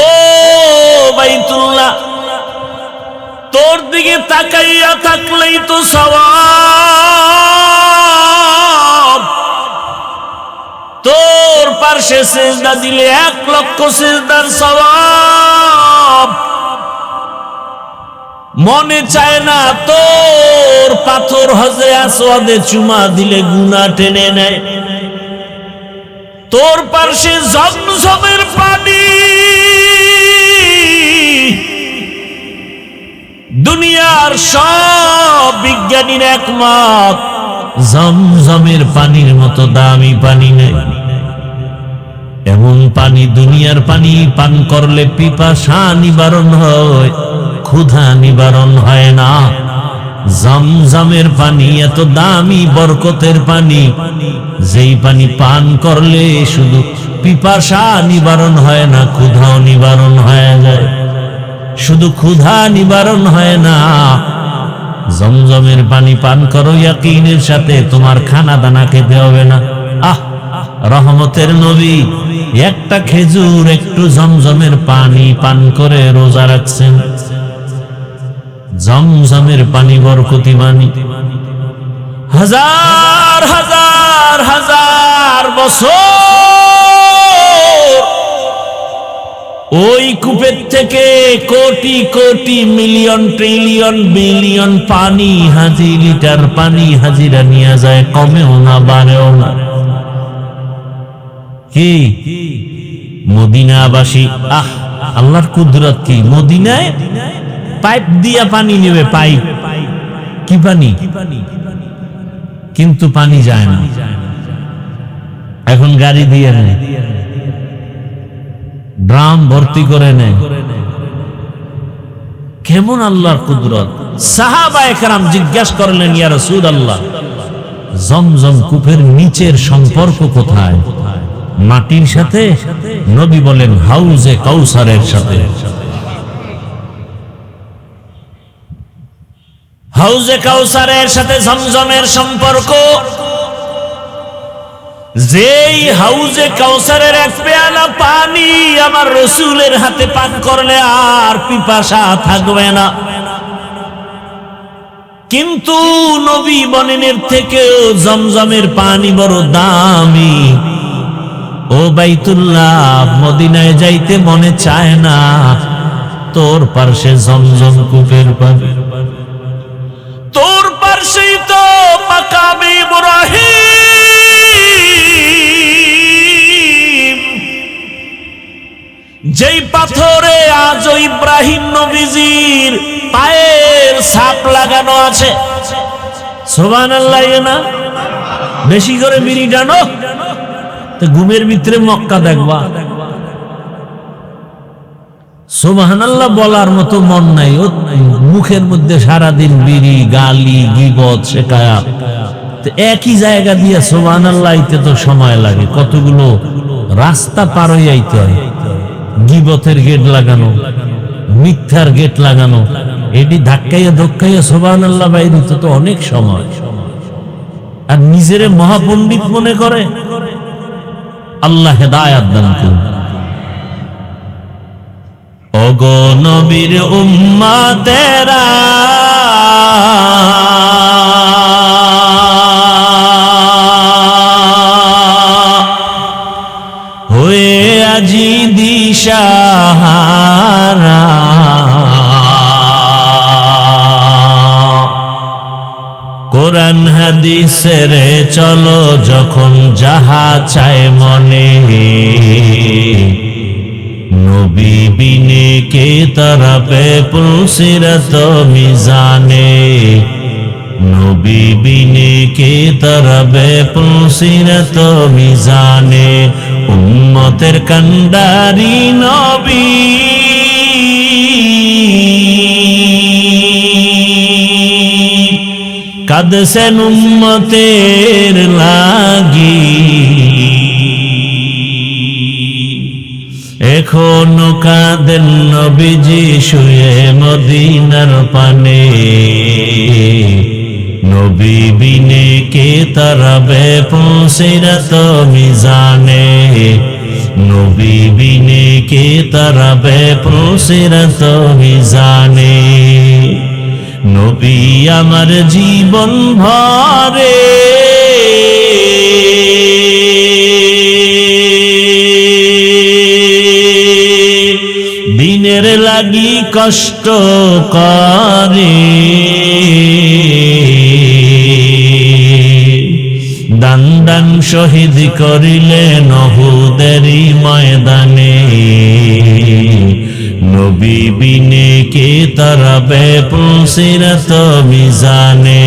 ও বাইতুল্লাহ তোর দিকে তাকাইয়া থাকলেই তো সওয়াব, তোর পাশে সিজদা দিলে 1,00,000 সিজদার সওয়াব। মনে চায় না তোর পাথর হজরে আসওয়াদে চুমা দিলে গুনাহ টেনে নেয়, তোর পাশে জমজমের পানি, দুনিয়ার সব বিজ্ঞানীর একমত জমজমের পানির মতো দামি পানি নেই। এমন পানি, দুনিয়ার পানি পান করলে পিপাসা নিবারণ হয়, ক্ষুধা নিবারণ হয় না। জমজমের পানি এত দামি বরকতের পানি, যেই পানি পান করলে শুধু পিপাসা নিবারণ হয় না, ক্ষুধাও নিবারণ হয়ে যায়। শুধু ক্ষুধা নিবারণ হয় না, জমজমের পানি পান করো ইয়াকিনের সাথে, তোমার খানা দানা খেতে হবে না। আহ, রহমতের নবী একটা খেজুর একটু জমজমের পানি পান করে রোজা রাখছেন। জমজমের পানি বরকতি পানি, হাজার হাজার হাজার বছর ওই কূপের থেকে crore crore million trillion billion পানি, হাজি লিটার পানি হাজিরা নিয়ে যায়, কমেও না বাড়েও না। কি মদিনাবাসী, আহ আল্লাহর কুদরত কি! মদিনায় পাইপ দিয়া পানি নেবে, পাইপ কি পানি, কিন্তু পানি যায় না। এখন গাড়ি দিয়ে নেয়, ড্রাম ভর্তি করে নেয়। কেমন আল্লাহর কুদরত! সাহাবায়ে কেরাম জিজ্ঞাসা করলেন ইয়া রাসূলুল্লাহ, জমজম কূপের নিচের সম্পর্ক কোথায়? মাটির সাথে? নবী বলেন হাউজে কাউসারের সাথে। হাউজে কাউসারের সাথে জমজমের সম্পর্ক। যেই হাউজে কাউসারের এক পেয়ালা পানি আমার রাসূলের হাতে পান করলে আর পিপাসা থাকবে না। কিন্তু নবী বলেন এর থেকেও জমজমের পানি বড় দামি। ও বাইতুল্লাহ, মদিনায় যাইতে মনে চায় না, তোর পাশে জমজম কূপের পানি, তোর পাশেই তো মাকামে ইব্রাহিম, যেই পাথরে আজও ইব্রাহিম নবীজির পায়ের ছাপ লাগানো আছে। সুবহানাল্লাহ না? বেশি করে বিড়ি টানো, ঘুমের ভিতরে মক্কা দেখবা। সুবহানাল্লাহ বলার মতো মন নাই, ও মুখের মধ্যে সারাদিন বিড়ি, গালি, গীবত, শিকায়াত। একই জায়গা দিয়ে সুবহানাল্লাহ আইতে তো সময় লাগে, কতগুলো রাস্তা পার হয়ে আইতে হয়। গীবতের গেট লাগানো, মিথ্যার গেট লাগানো, এটি ধাক্কাইয়া ধক্কাইয়া সুবহানাল্লাহ বাইরে তো অনেক সময়। আর নিজেরে মহাপণ্ডিত মনে করে। আল্লাহ হেদায়েত দান করুন। ওগো নবীর উম্মতেরা, হয়ে আজি দিশ দিশাহারা। কোরআন হাদিসের চলো যখন যাহা চায় মনে, নবী বিনে কে তরফে পুলসিরত মিজানে, নবী বিনে কে তরফে পুলসিরত মিজানে। উম্মতের কান্ডারি নবী কাঁদছেন উম্মতের লাগি, এখনো কাঁদেন নবীজি শুয়ে মদিনার পানে। নবী বিনে কে তরফে পুলসিরত মিজানে, নবী বিনে কে তরফে পুলসিরত মিজানে। নবী আমার জীবন ভরে দিনের লাগি কষ্ট করে, দান দান শহীদ করিলেন উহুদেরই ময়দানে। নবী বিনে কে তরফে পুলসিরত মিজানে,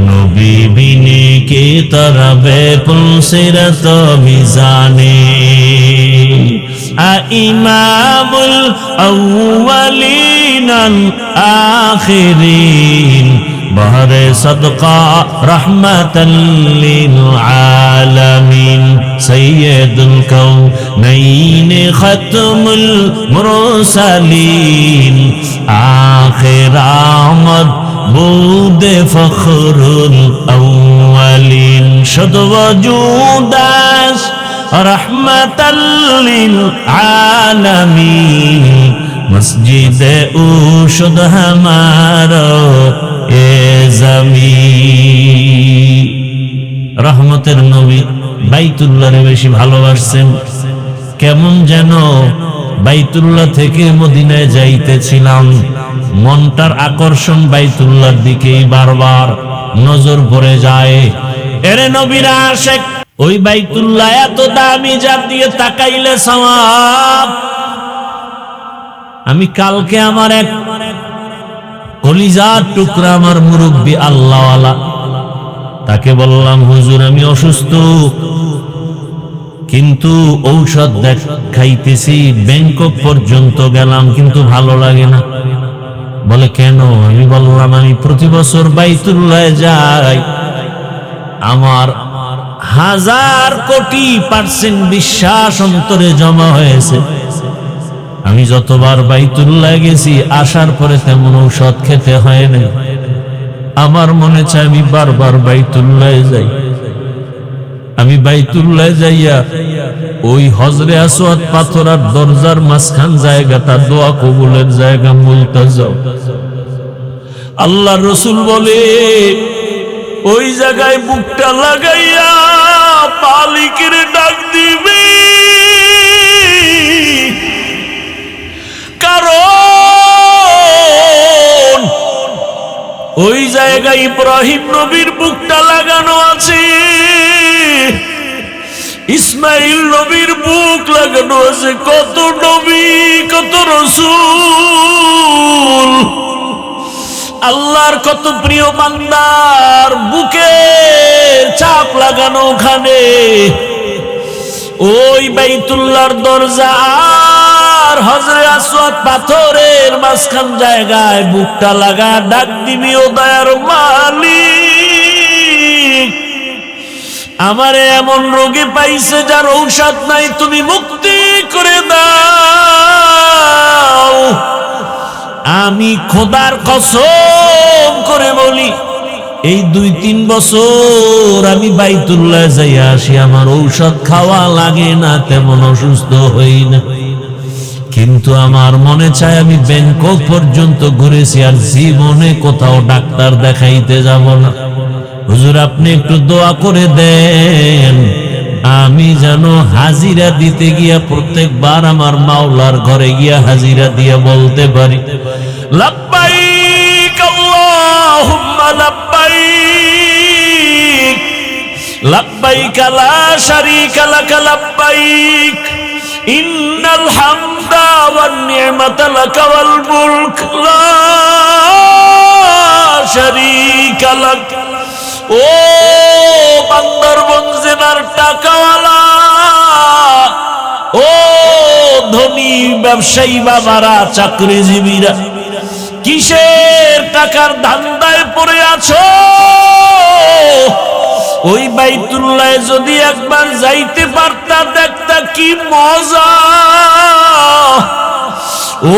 নবী বিনে কে তরফে পুলসিরত মিজানে। ইমামুল আউয়ালিন আল আখিরিন বহরে সদকা রহমাতাল লিল আলামিন। সৈয়দুল কাউনাইন খতমুল মুরসালিন আখির আমদ বুদে ফখরুল আউয়ালিন। শুদ ওজুদাস রহমাতাল লিল আলামিন মসজিদে উশুদ হামারো এ জমিন। রহমতের নবী বাইতুল্লাহরে বেশি ভালোবাসছেন। কেমন যেন বাইতুল্লাহ থেকে মদিনায় যাইতেছিলাম, মনটার আকর্ষণ বাইতুল্লাহর দিকেই বারবার নজর পড়ে যায়। এরে নবীর আশিক, ওই বাইতুল্লাহ এত দামি, যার দিয়ে তাকাইলে সওয়াব। আমি কালকে আমার এক কলিজার টুকরা আমার মুরব্বী আল্লাহওয়ালা, তাকে বললাম হুজুর আমি অসুস্থ, কিন্তু ঔষধ খাইতেছি, ব্যাংকক পর্যন্ত গেলাম কিন্তু ভালো লাগে না। বলে কেন? আমি বললাম আমি প্রতি বছর বাইতুল্লাহ যাই, আমার 1000 কোটি % বিশ্বাস অন্তরে জমা হয়েছে। আমি যতবার বাইতুল্লাহ গেছি আসার পরে তেমন ঔষধ খেতে হয় না। আমার মনে চায় আমি বারবার বাইতুল্লাহ যাই। আমি বাইতুল্লাহ যাইয়া ওই হজরে আসওয়াদ পাথরের দরজার মাঝখান জায়গাটা দোয়া কবুলের জায়গা মুলতাজাও। আল্লাহর রাসূল বলে ওই জায়গায় বুকটা লাগাইয়া মালিকের ডাক দিবে, কারণ ওই জায়গায় ইব্রাহিম নবীর বুকটা লাগানো আছে, ইসমাইল নবীর বুক লাগানো আছে, কত নবী কত রাসূল, আল্লাহর কত প্রিয় বান্দার বুকে চাপ লাগানো ওখানে। ওই বাইতুল্লাহর দরজা আর হজরে আসওয়াদ পাথরের মাঝখান জায়গায় বুকটা লাগা ডাক দিবি, ও দয়ার মালিক আমারে এমন রোগে পাইছে যার ঔষধ নাই, তুমি মুক্তি করে দাও। আমি খোদার কসম করে বলি এই 2-3 বছর আমি বাইতুল্লাহ যাইয়া আসি, আমার ঔষধ খাওয়া লাগে না, তেমন অসুস্থ হই না। কিন্তু আমার মনে চায় আমি ব্যাংকক পর্যন্ত ঘুরেছি, আর জীবনে কোথাও ডাক্তার দেখাইতে যাব না। হুজুর আপনি একটু দোয়া করে দেন, আমি যেন হাজিরা দিতে গিয়া প্রত্যেকবার আমার মাওলার ঘরে গিয়া হাজিরা দিয়া বলতে পারি, লাব্বাইক আল্লাহুম্মা লাব্বাইক, লাব্বাইক লা শারীকা লাক লাব্বাইক, ইন্নাল হামদা ওয়ান নি'মাতা লাক ওয়াল মুলক লা শারীকা লাক। ও বান্দরবন জেলার টাকাওয়ালা, ও ধনী ব্যবসায়ী বাবারা, চাকরিজীবীরা, কিসের টাকার ধান্দায় পড়ে আছো? ওই বাইতুল্লাহ যদি একবার যাইতে পারতা, দেখতা কি মজা।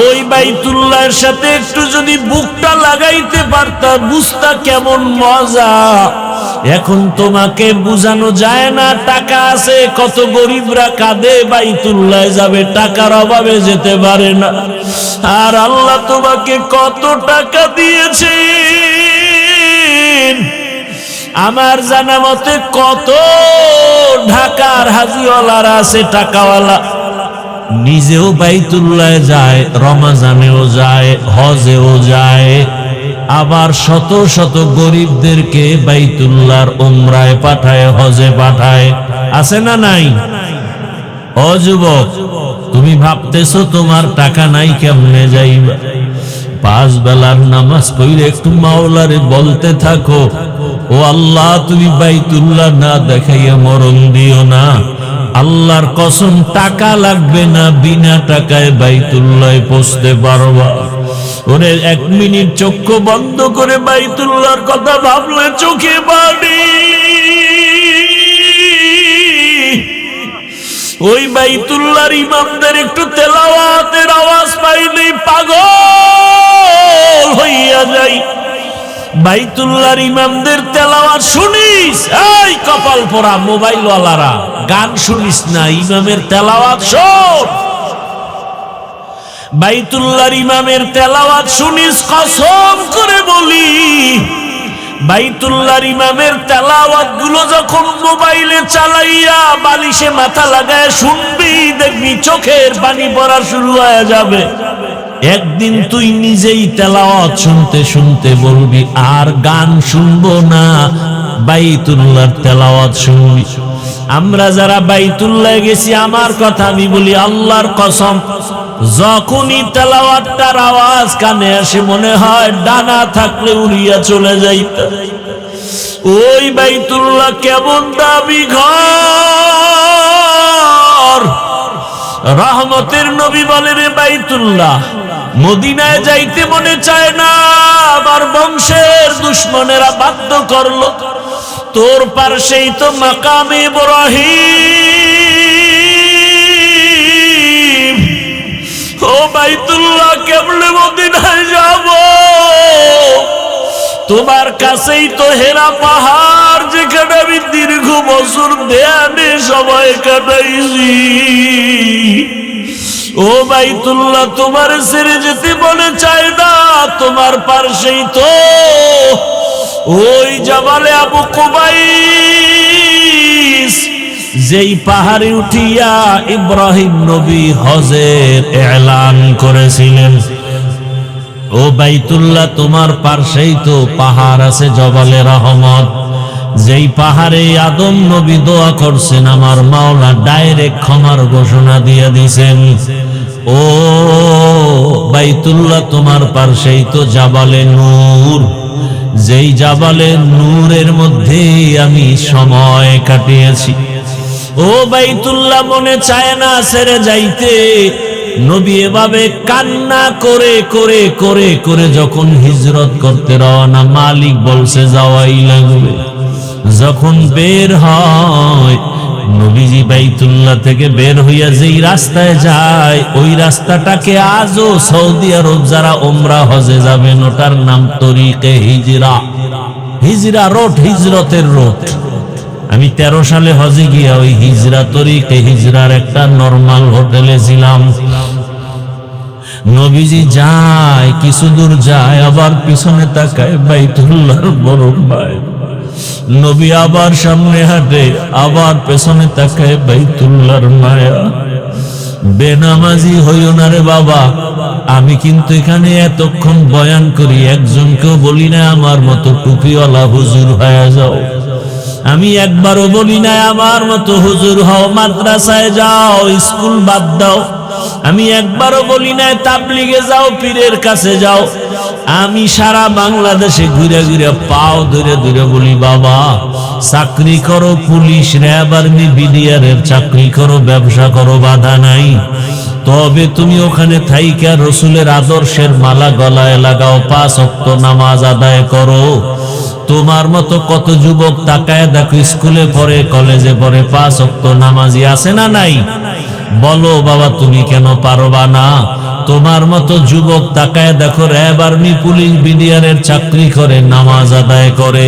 ওই বাইতুল্লাহর সাথে একটু যদি বুকটা লাগাইতে পারতা, বুঝতা কেমন মজা। এখন তোমাকে বুঝানো যায় না, টাকা আছে, কত গরিবরা কাঁদে বাইতুল্লাহ যাবে, টাকার অভাবে যেতে পারে না। আর আল্লাহ তোমাকে কত টাকা দিয়েছে, আমার জানা মতে কত ঢাকার হাজিওয়ালারা আছে টাকাওয়ালা, নিজেও বাইতুল্লাহ যায়, রমাজানেও যায়, হজেও যায়, আবার শত শত গরিবদেরকে বাইতুল্লাহর উমরায় পাঠায়, হজে পাঠায়। আছে না নাই? ও যুবক, তুমি ভাবতেছো তোমার টাকা নাই, কেমনে যাইবা? 5 বেলার নামাজ পড়ে একটু মাওলারে বলতে থাকো, ও আল্লাহ তুমি বাইতুল্লাহ না দেখাইয়া মরণ দিও না। আল্লাহর কসম, টাকা লাগবে না, বিনা টাকায় বাইতুল্লাহ পৌঁছতে পারবা। ওরে 1 মিনিট চক্ষু বন্ধ করে বাইতুল্লাহর কথা ভাবলে চোখে পানি। ওই বাইতুল্লাহর ইমামদের একটু তেলাওয়াতের আওয়াজ পাইলেই পাগল হইয়া যাই। বাইতুল্লাহর ইমামদের তেলাওয়াত শুনিস, এই কপাল পোড়া মোবাইল ওয়ালারা, গান শুনিস না, ইমামের তেলাওয়াত শোন। বাইতুল্লাহর ইমামের তেলাওয়াত শুনিস, কসম করে বলি, বাইতুল্লাহর ইমামের তেলাওয়াত গুলো যখন মোবাইলে চালাইয়া বালিশে মাথা লাগায় শুনবি, দেখবি চোখের পানি পড়া শুরু হয়ে যাবে। একদিন তুই নিজেই তেলাওয়াত শুনতে শুনতে বলবি, আর গান শুনবো না, বাইতুল্লাহর তেলাওয়াত শুনবি। আমরা যারা বাইতুল্লাহ গেছি, আমার কথা আমি বলি, আল্লাহর কসম, যখনই তেলাওয়াতটার আওয়াজ কানে আসে, মনে হয় ডানা থাকলে উড়িয়া চলে যাইত। ওই বাইতুল্লাহ কেমন দামি ঘর! রহমতের নবী বলে, রে বাইতুল্লাহ, মদিনায় যাইতে মনে চায় না, আমার বংশের দুশ্মনেরা বাধ্য করলো, তোর পাশেই তো মাকামে ইব্রাহিম। ও বাইতুল্লাহ, কেমনে মদিনায় যাব? তোমার কাছেই তো হেরা পাহাড়, যেখানে আমি দীর্ঘ বছর ধ্যানে সময় কাটাইছি। ও বাইতুল্লাহ, তোমার ছেড়ে যেতে মনে চায় না, তোমার পাশেই তো ওই জাবালে আবু কুবাইস, যেই পাহাড়ে উঠিয়া ইব্রাহিম নবী হজের এলান করেছিলেন। ও বাইতুল্লাহ, তোমার পাশেই তো পাহাড় আছে জবালে রহমত, যেই পাহাড়ে আদম নবী দোয়া করছেন, আমার মাওলা ডাইরেক্ট ক্ষমার ঘোষণা দিয়ে দিছেন। ও বাইতুল্লাহ, তোমার পাশেই তো জাবালে নূর, যেই জাবালে নূরের মধ্যে আমি সময় কাটিয়েছি। ও বাইতুল্লাহ, মনে চায় না ছেড়ে যাইতে। নবী এভাবে কান্না করে করে করে করে যখন হিজরত করতে রওনা, মালিক বলছে যাওয়াই লাগবে। যখন বের হয়, নবীজি বাইতুল্লাহ থেকে বের হইয়া যেই রাস্তায় যায়, ওই রাস্তাটাকে আজও সৌদি আরব যারা উমরা হজে যাবেন, ওটার নাম তরিকে হিজরা, হিজরা রোড, হিজরতের রোড। আমি 13 সালে হজে গিয়া ওই হিজরা তরিকে হিজরার একটা নরমাল হোটেলে ছিলাম। নবীজি যায়, কিছু দূর যায়, আবার পিছনে তাকায়, বাইতুল্লাহর বড় ভাই নবী আবার সামনে হাঁটে, আবার পেছনে তাকায়, বাইতুল্লাহর মায়া। বেনামাজি হইও না রে বাবা। আমি কিন্তু এখানে এতক্ষণ বয়ান করি, একজনকেও বলি না আমার মতো টুপিওয়ালা হুজুর হয়ে যাও। আমি একবারও বলি না আমার মতো হুজুর হও, মাদ্রাসায় যাও, স্কুল বাদ দাও। আমি একবারও বলি না তাবলিগে যাও, পীরের কাছে যাও। আমি সারা বাংলাদেশে ঘুরে ঘুরে পাও ধরে ধরে বলি, বাবা চাকরি করো, পুলিশ, র্যাব, আর্মি, বিডিআরের চাকরি করো, ব্যবসা করো, বাধা নাই। তবে তুমি ওখানে থাইকা রসুলের আদর্শের মালা গলায় লাগাও, 5 ওয়াক্ত নামাজ আদায় করো। তোমার মতো কত যুবক তাকায় দেখো, স্কুলে পড়ে, কলেজে পড়ে, 5 ওয়াক্ত নামাজি আছে না নাই? বলো বাবা তুমি কেন পারবা না? তোমার মতো যুবক তাকায় দেখো, র্যাব, আর্মি, পুলিশ, বিডিআরের চাকরি করে, নামাজ আদায় করে।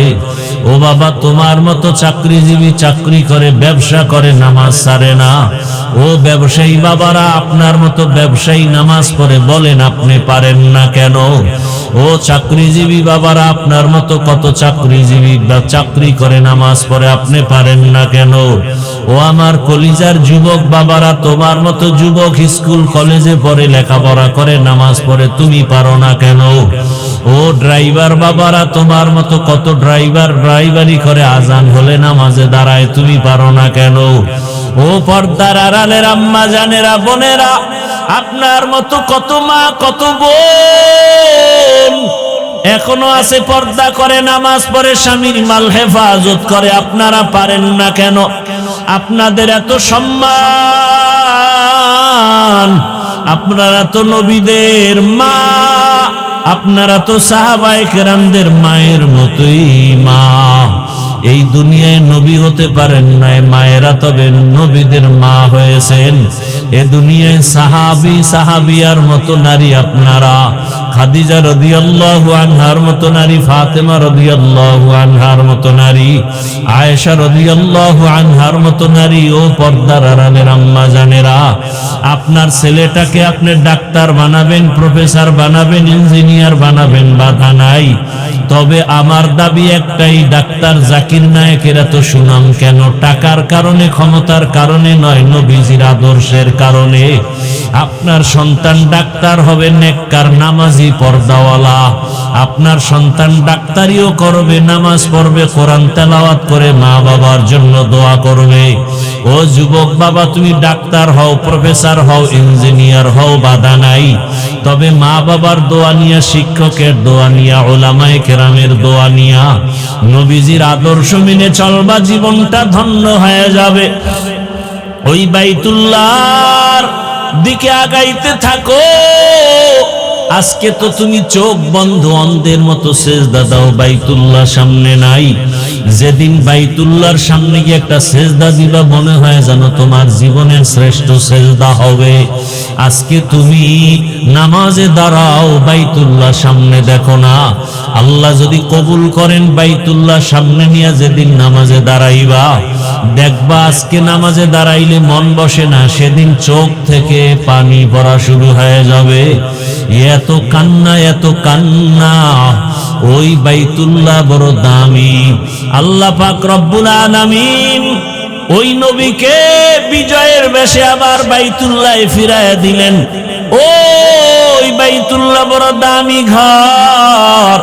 ও বাবা তোমার মতো চাকরিজীবী চাকরি করে, ব্যবসা করে, নামাজ ছাড়ে না। ও ব্যবসায়ী বাবারা, আপনার মতো ব্যবসায়ী নামাজ পড়ে, বলেন আপনি পারেন না কেন? ও চাকরিজীবী বাবারা, আপনার মতো কত চাকরিজীবী চাকরি করে, নামাজ পড়ে, আপনি পারেন না কেন? ও আমার কলিজার যুবক বাবারা, তোমার মতো যুবক স্কুল কলেজে পড়ে, লেখাপড়া করে, নামাজ পড়ে, তুমি পারো না কেন? ও ড্রাইভার বাবারা, তোমার মতো কত ড্রাইভার ড্রাইভারি করে, আজান হলে নামাজে দাঁড়ায়, তুমি পারো না কেন? ও পর্দার আড়ালের আম্মা জানেরা, বোনেরা, আপনার মতো কত মা কত বোন এখনো আছে, পর্দা করে, নামাজ পড়ে, স্বামীর মাল হেফাজত করে, আপনারা পারেন না কেন? আপনাদের এত সম্মান, আপনারা তো নবীদের মা, আপনারা তো সাহাবায়ে কেরামদের মায়ের মতোই মা। এই দুনিয়ায় নবী হতে পারেন নাই, মায়েরা তবে নবীদের মা হয়েছেন। এ দুনিয়ায় সাহাবী সাহাবিয়ার মতো নারী আপনারা, খাদিজা রাদিয়াল্লাহু আনহার মতো নারী, ফাতেমা রাদিয়াল্লাহু আনহার মতো নারী, আয়েশা রাদিয়াল্লাহু আনহার মতো নারী। ও পর্দার আড়ালের আম্মা জানেরা, আপনার ছেলেটাকে আপনি ডাক্তার বানাবেন, প্রফেসর বানাবেন, ইঞ্জিনিয়ার বানাবেন, বাধা নাই। তবে আমার দাবি একটাই, ডাক্তার জাকির নায়েকের এত সুনাম কেন? টাকার কারণে, ক্ষমতার কারণে নয়, নবীজির আদর্শের কারণে। আপনার সন্তান ডাক্তার হবে, নেককার, নামাজি, পর্দাওয়ালা। আপনার সন্তান ডাক্তারিও করবে, নামাজ পড়বে, কোরআন তেলাওয়াত করে, মা বাবার জন্য দোয়া করবে। ও যুবক বাবা, তুমি ডাক্তার হও, প্রফেসর হও, ইঞ্জিনিয়ার হও, বাধা নাই। তবে মা বাবার দোয়া নিয়া, শিক্ষকের দোয়া নিয়া, উলামায়ে কেরামের দোয়া নিয়া, নবীজির আদর্শ মেনে চলবা, জীবনটা ধন্য হয়ে যাবে। ওই বাইতুল্লাহর দিকে আগাইতে থাকো। আজকে তো তুমি চোখ বন্ধ অন্ধের মতো সেজদা দাও, বাইতুল্লাহ সামনে নাই। যেদিন বাইতুল্লাহর সামনে গিয়ে একটা সেজদা দিবা, মনে হয় যেন তোমার জীবনের শ্রেষ্ঠ সেজদা হবে। আজকে তুমি নামাজে দাঁড়াও, বাইতুল্লাহ সামনে দেখো না। আল্লাহ যদি কবুল করেন, বাইতুল্লাহ সামনে নিয়ে যেদিন নামাজে দাঁড়াইবা, দেখবা আজকে নামাজে দাঁড়াইলে মন বসে না, সেদিন চোখ থেকে পানি পড়া শুরু হয়ে যাবে। এত কান্না, এত কান্না। ওই বাইতুল্লাহ বড় দামি। আল্লাহ পাক রব্বুল আলামিন ওই নবীকে বিজয়ের বেশে আবার বাইতুল্লাহে ফিরাইয়া দিলেন। ওই বাইতুল্লাহ বড় দামি ঘর।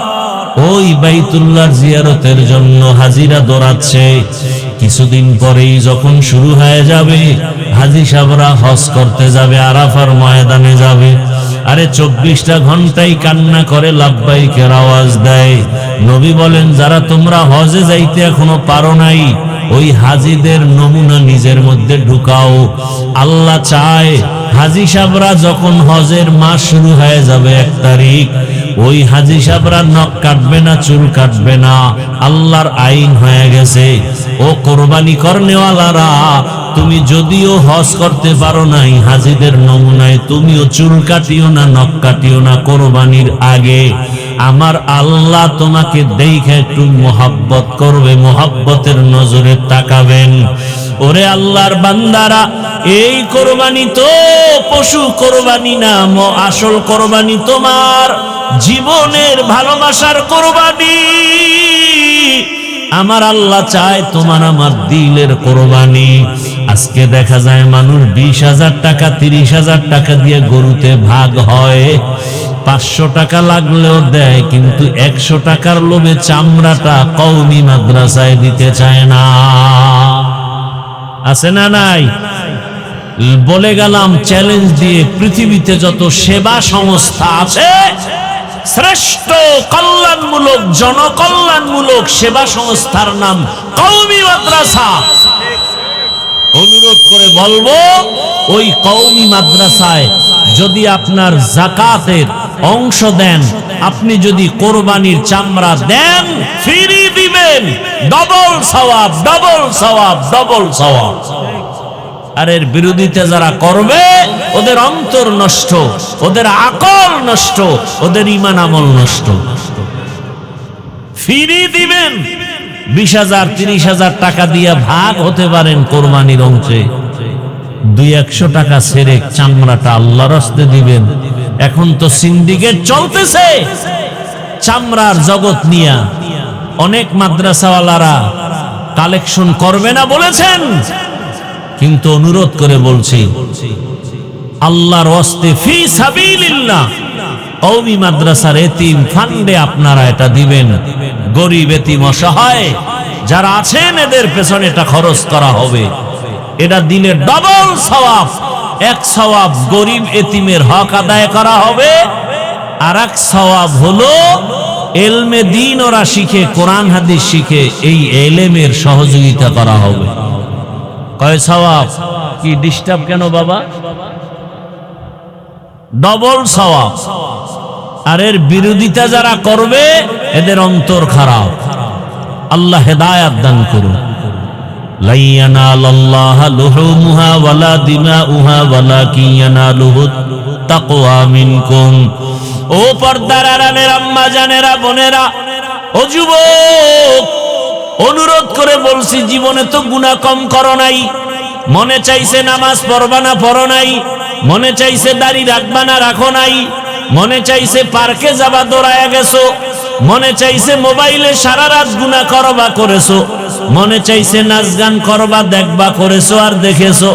ওই বাইতুল্লাহর জিয়ারতের জন্য হাজিরা দৌড়াচ্ছে। কিছুদিন পরেই যখন শুরু হয়ে যাবে, হাজী সাহেবরা হজ করতে যাবে, আরাফার ময়দানে যাবে। আরে 24টা ঘন্টাই কান্না করে, লাব্বাইকের আওয়াজ দেয়। নবী বলেন, যারা তোমরা হজে যাইতে এখনো পারো নাই, ওই হাজীদের নমুনা নিজের মধ্যে ঢুকাও। আল্লাহ চায় হাজী সাহেবরা যখন হজের মাস শুরু হয়ে যাবে 1 তারিখ, ওই হাজী সাহেবরা নখ কাটবে না, চুল কাটবে না। আল্লাহর আইন হয়ে গেছে। ও কোরবানি করনেওয়ালারা, তুমি যদিও হজ করতে পারো নাই, হাজীদের নমুনায় তুমিও চুল কাটিও না, নখ কাটিও না কোরবানির আগে। আমার আল্লাহ তোমাকে দেখে একটু মোহাব্বত করবে, মোহাব্বতের নজরে তাকাবেন। ওরে আল্লাহর বান্দারা, এই কোরবানি তো পশু কোরবানি না, আসল কোরবানি তোমার জীবনের ভালোবাসার কোরবানি। আমার আল্লাহ চায় তোমার আমার দিলের কোরবানি। আজকে দেখা যায় মানুষ 20,000 টাকা 30,000 টাকা দিয়ে গরুতে ভাগ হয়, 500 টাকা লাগলেও দেয়, কিন্তু 100 টাকার লোভে চামড়াটা কওমি মাদ্রাসায় দিতে চায় না। আছে না নাই? বলে গেলাম চ্যালেঞ্জ দিয়ে, পৃথিবীতে যত সেবা সংস্থা আছে, শ্রেষ্ঠ কল্যাণমূলক জনকল্যাণমূলক সেবা সংস্থার নাম কওমি মাদ্রাসা। অনুরোধ করে বলবো, ওই কওমি মাদ্রাসায় যদি আপনার যাকাতের অংশ দেন, আপনি যদি কোরবানির চামড়া দেন, ফ্রি দিবেন, ডবল সওয়াব, ডবল সওয়াব, ডবল সওয়াব। আর এর বিরোধিতা যারা করবে, ওদের অন্তর নষ্ট, ওদের আকল নষ্ট, ওদের ঈমান আমল নষ্ট। ফ্রি দিবেন, 20,000 30,000 টাকা দিয়ে ভাগ হতে পারেন কোরবানির অংশে, 200-100 টাকা ছেড়ে চামড়াটা আল্লাহর রাস্তায় দিবেন। এখন তো সিন্ডিকেট চলতেছে চামড়ার জগৎ নিয়ে, অনেক মাদ্রাসাওয়ালারা কালেকশন করবে না বলেছেন, কিন্তু অনুরোধ করে বলছি, আল্লাহর ওয়াস্তে ফি সাবিলিল্লাহ কওমি মাদ্রাসার এতিম ফান্ডে আপনারা এটা দিবেন। গরিব এতিম অসহায় যারা আছেন, এদের পেছনে এটা খরচ করা হবে। এটা দিলে ডবল সওয়াব, এক সওয়াব গরিব এতিমের হক আদায় করা হবে, আর এক সওয়াব হলো এলমে দ্বীন ওরা শিখে, কোরআন হাদিস শিখে, এই এলেমের সহযোগিতা করা হবে। কয় সওয়াব? কি ডিস্টার্ব কেন বাবা? ডবল সওয়াব। আর এর বিরোধিতা যারা করবে, এদের অন্তর খারাপ। আল্লাহ হেদায়াত দান করুন। লা ইয়ানালাল্লাহু লুহুমুহা ওয়ালা দিমাউহা ওয়ালাকিন ইয়ানালুহু তাকওয়া মিনকুম। ও পর্দার আড়ালের আম্মা জানেরা, বোনেরা, ও যুবক, অনুরোধ করে বলছি, জীবনে তো গুনাহ কম করো নাই, মনে চাইছে নামাজ পড়বা না পড়ো নাই, মনে চাইছে দাড়ি রাখবা না রাখো নাই, মনে চাইছে পার্কে যাবা দৌড়ায়া গেছো, মনে চাইছে মোবাইলে সারা রাত গুনাহ করবা করেছো, মনে চাইছে নাচ গান করবা দেখবা করেছো আর দেখেছো।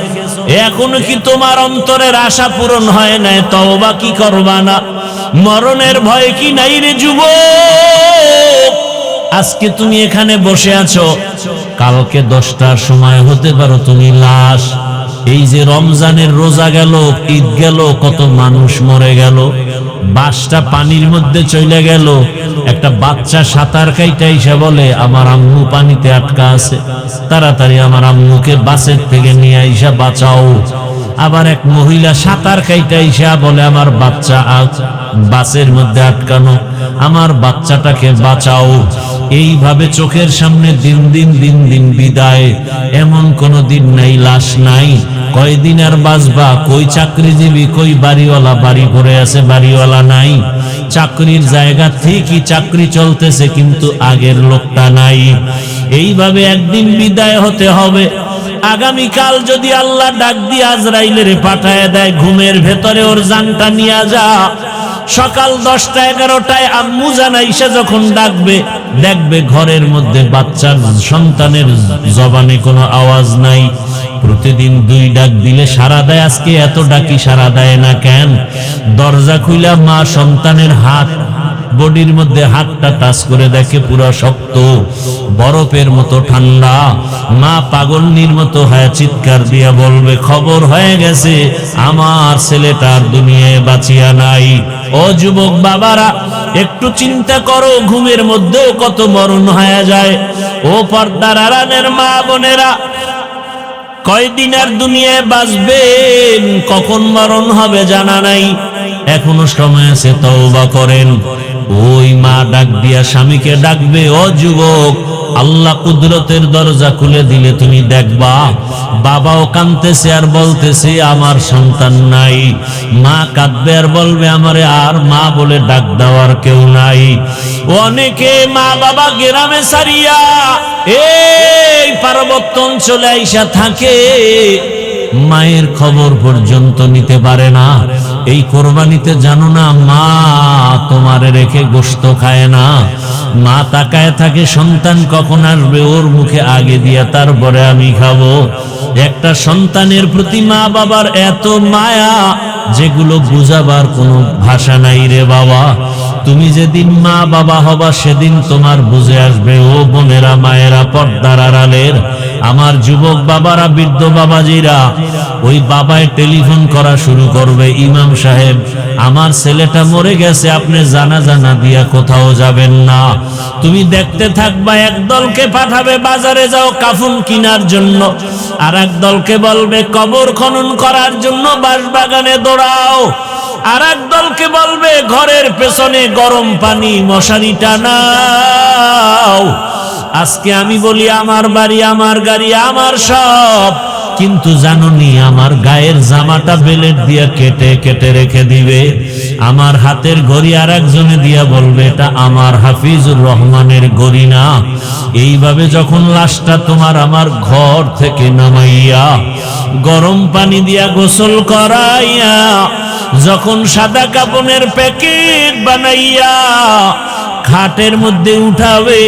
এখনো কি তোমার অন্তরের আশা পূরণ হয় নাই? তওবা কি করবা না? মরণের ভয় কি নাই রে যুবক? আজকে তুমি এখানে বসে আছো, কালকে 10টার সময় হতে পারো তুমি লাশ। এই যে রমজানের রোজা গেল, ঈদ গেল, কত মানুষ মরে গেল, বাসটা পানির মধ্যে চলে গেল। একটা বাচ্চা সাঁতার কাইটা এসে বলে, আমার আম্মু পানিতে আটকা আছে, তাড়াতাড়ি আমার আম্মুকে বাসের থেকে নিয়ে আইসা বাঁচাও। আবার এক মহিলা সাঁতার কাইটা এসে বলে, আমার বাচ্চা আজ বাসের মধ্যে আটকানো, আমার বাচ্চাটাকে বাঁচাও। এইভাবে চোখের সামনে দিন দিন বিদায়। এমন কোন দিন নাই লাশ নাই। কয়দিন আর বাঁচবা? কই চাকরিজীবী, কই বাড়িওয়ালা, বাড়ি ভরে আছে, বাড়িওয়ালা নাই। চাকরির জায়গা ঠিকই চাকরি চলতেছে, কিন্তু আগের লোকটা নাই। এইভাবে একদিন বিদায় হতে হবে। আগামীকাল যদি আল্লাহ ডাক দিয়ে আজরাইলের পাঠায় দেয়, ঘুমের ভেতরে ওর জানটা নিয়ে যা। সকাল 10টা 11টায় আম্মু জানাইসা যখন ডাকবে, দেখবে ঘরের মধ্যে বাচ্চার সন্তানের জবানে কোনো আওয়াজ নাই। প্রতিদিন 2 ডাক দিলে সারা দেয়, আজকে এত ডাকি সারা দেয় না কেন? দরজা খুইলা মা সন্তানের হাত, বডির মধ্যে হাতটা টাচ করে দেখে পুরো শক্ত, বরফের মতো ঠান্ডা। মা পাগলনির মতো হয়ে চিৎকার দিয়া বলবে, খবর হয়ে গেছে, আমার ছেলেটার দুনিয়ায় বাঁচিয়া নাই। ও যুবক বাবারা, একটু চিন্তা করো, ঘুমের মধ্যেও কত মরণ হয়ে যায়। ও পর্দার আড়ালের মা বোনেরা, কয়দিন আর দুনিয়ায় বাঁচবেন, কখন মরণ হবে জানা নাই। এখনো সময় আছে, তওবা করেন। ওই মা ডাক দিয়া স্বামীকে ডাকবে, ও যুবক, আল্লাহ কুদরতের দরজা খুলে দিলে তুমি দেখবা বাবাও কাঁদতেছে আর বলতেছে আমার সন্তান নাই। মা কাঁদবে আর বলবে আমারে আর মা বলে ডাক দেওয়ার কেউ নাই। অনেকে মা বাবা গ্রামে সারিয়া এই পার্বত্য অঞ্চলে আইসা থাকে, মায়ের খবর পর্যন্ত নিতে পারে না। এই কোরবানিতে জানো না, মা তোমারে রেখে গোশত খায় না, মা তাকায় থাকে সন্তান কখন আসবে, ওর মুখে আগে দিয়া তারপরে আমি খাবো। একটা সন্তানের প্রতি মা বাবার এত মায়া, যেগুলো বুঝাবার কোনো ভাষা নাই রে বাবা। তুমি যেদিন মা বাবা হবা সেদিন তোমার বুঝে আসবে। ও বোনেরা, মায়েরা, পর্দার আড়ালের আমার যুবক বাবারা, বৃদ্ধ বাবাজিরা, ওই বাবায় টেলিফোন করা শুরু করবে, ইমাম সাহেব আমার ছেলেটা মরে গেছে, আপনি জানাজা না দিয়া কোথাও যাবেন না। তুমি দেখতে থাকবা, এক দলকে পাঠাবে বাজারে যাও কাফন কেনার জন্য, আর এক দলকে বলবে কবর খনন করার জন্য বাঁশবাগানে দৌড়াও, আর এক দলকে বলবে ঘরের পেছনে গরম পানি মশারি টানাও। আজকে আমি বলি আমার বাড়ি, আমার গাড়ি, আমার সব, কিন্তু জানোনি আমার গায়ের জামাটা বেলেট দিয়া কেটে কেটে রেখে দিবে। আমার হাতের ঘড়ি আর একজনে দিয়া বলবে এটা আমার হাফিজুর রহমানের ঘড়ি না। এইভাবে যখন লাশটা তোমার আমার ঘর থেকে নামাইয়া গরম পানি দিয়া গোসল করাইয়া, যখন সাদা কাপনের প্যাকেট বানাইয়া খাটের মধ্যে উঠাবে,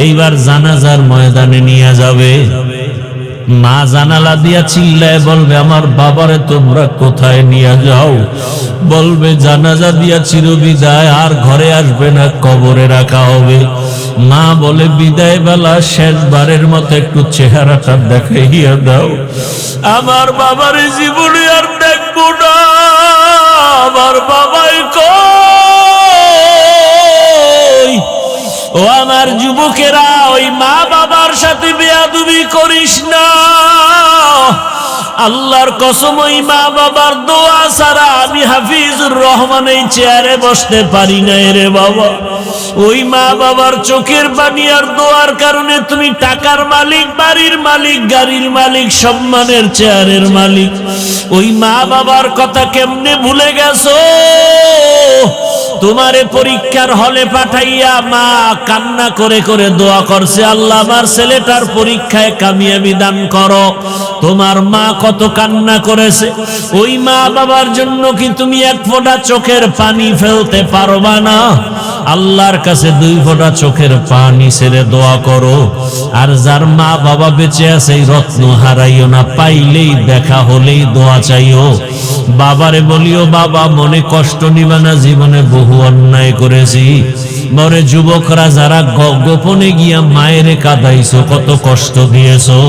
এইবার জানাজার ময়দানে নিয়ে যাবে, মা জানালা দিয়া চিল্লায় বলবে আমার বাবারে তোমরা কোথায় নিয়ে যাও? বলবে জানাজা দিয়া চিরবিদায়, আর ঘরে আসবে না, কবরে রাখা হবে। মা বলে বিদায় বেলা শেষবারের মতো একটু চেহারাটা দেখাইয়া দাও, আমার বাবার জীবনে আর দেখবো না। আমার বাবাই কই? ও আমার যুবকেরা, ওই মা বাবার সাথে বেয়াদবি করিস না। আল্লাহর কসম, ওই মা বাবার দোয়া ছাড়া আমি হাফিজুর রহমান এই চেয়ারে বসতে পারি না রে বাবা। ওই মা বাবার চোখের পানি আর দোয়ার কারণে তুমি টাকার মালিক, বাড়ির মালিক, গাড়ির মালিক, সম্মানের চেয়ারের মালিক। ওই মা বাবার কথা কেমনে ভুলে গেছো? তোমারে পরীক্ষার হলে পাঠাইয়া মা কান্না করে করে দোয়া করছে, আল্লাহ আমার ছেলেটার পরীক্ষায় কামিয়াবি দান করো। তোমার মা কত কান্না করেছে। ওই মা বাবার জন্য কি তুমি এক ফোঁটা চোখের পানি ফেলতে পারবা না? আল্লাহর কাছে 2 ফোঁটা চোখের পানি ছেড়ে দোয়া করো। আর যার মা বাবা বেঁচে আছে, এই রত্ন হারাইও না, পাইলেই দেখা হলেই দোয়া চাইও। বাবারে বলিও বাবা মনে কষ্ট নিবা না, জীবনে বহু অন্যায় করেছি। মরে যুবকরা যারা গোপনে গিয়া মায়েরে কাঁদাইছো, কত কষ্ট দিয়েছো,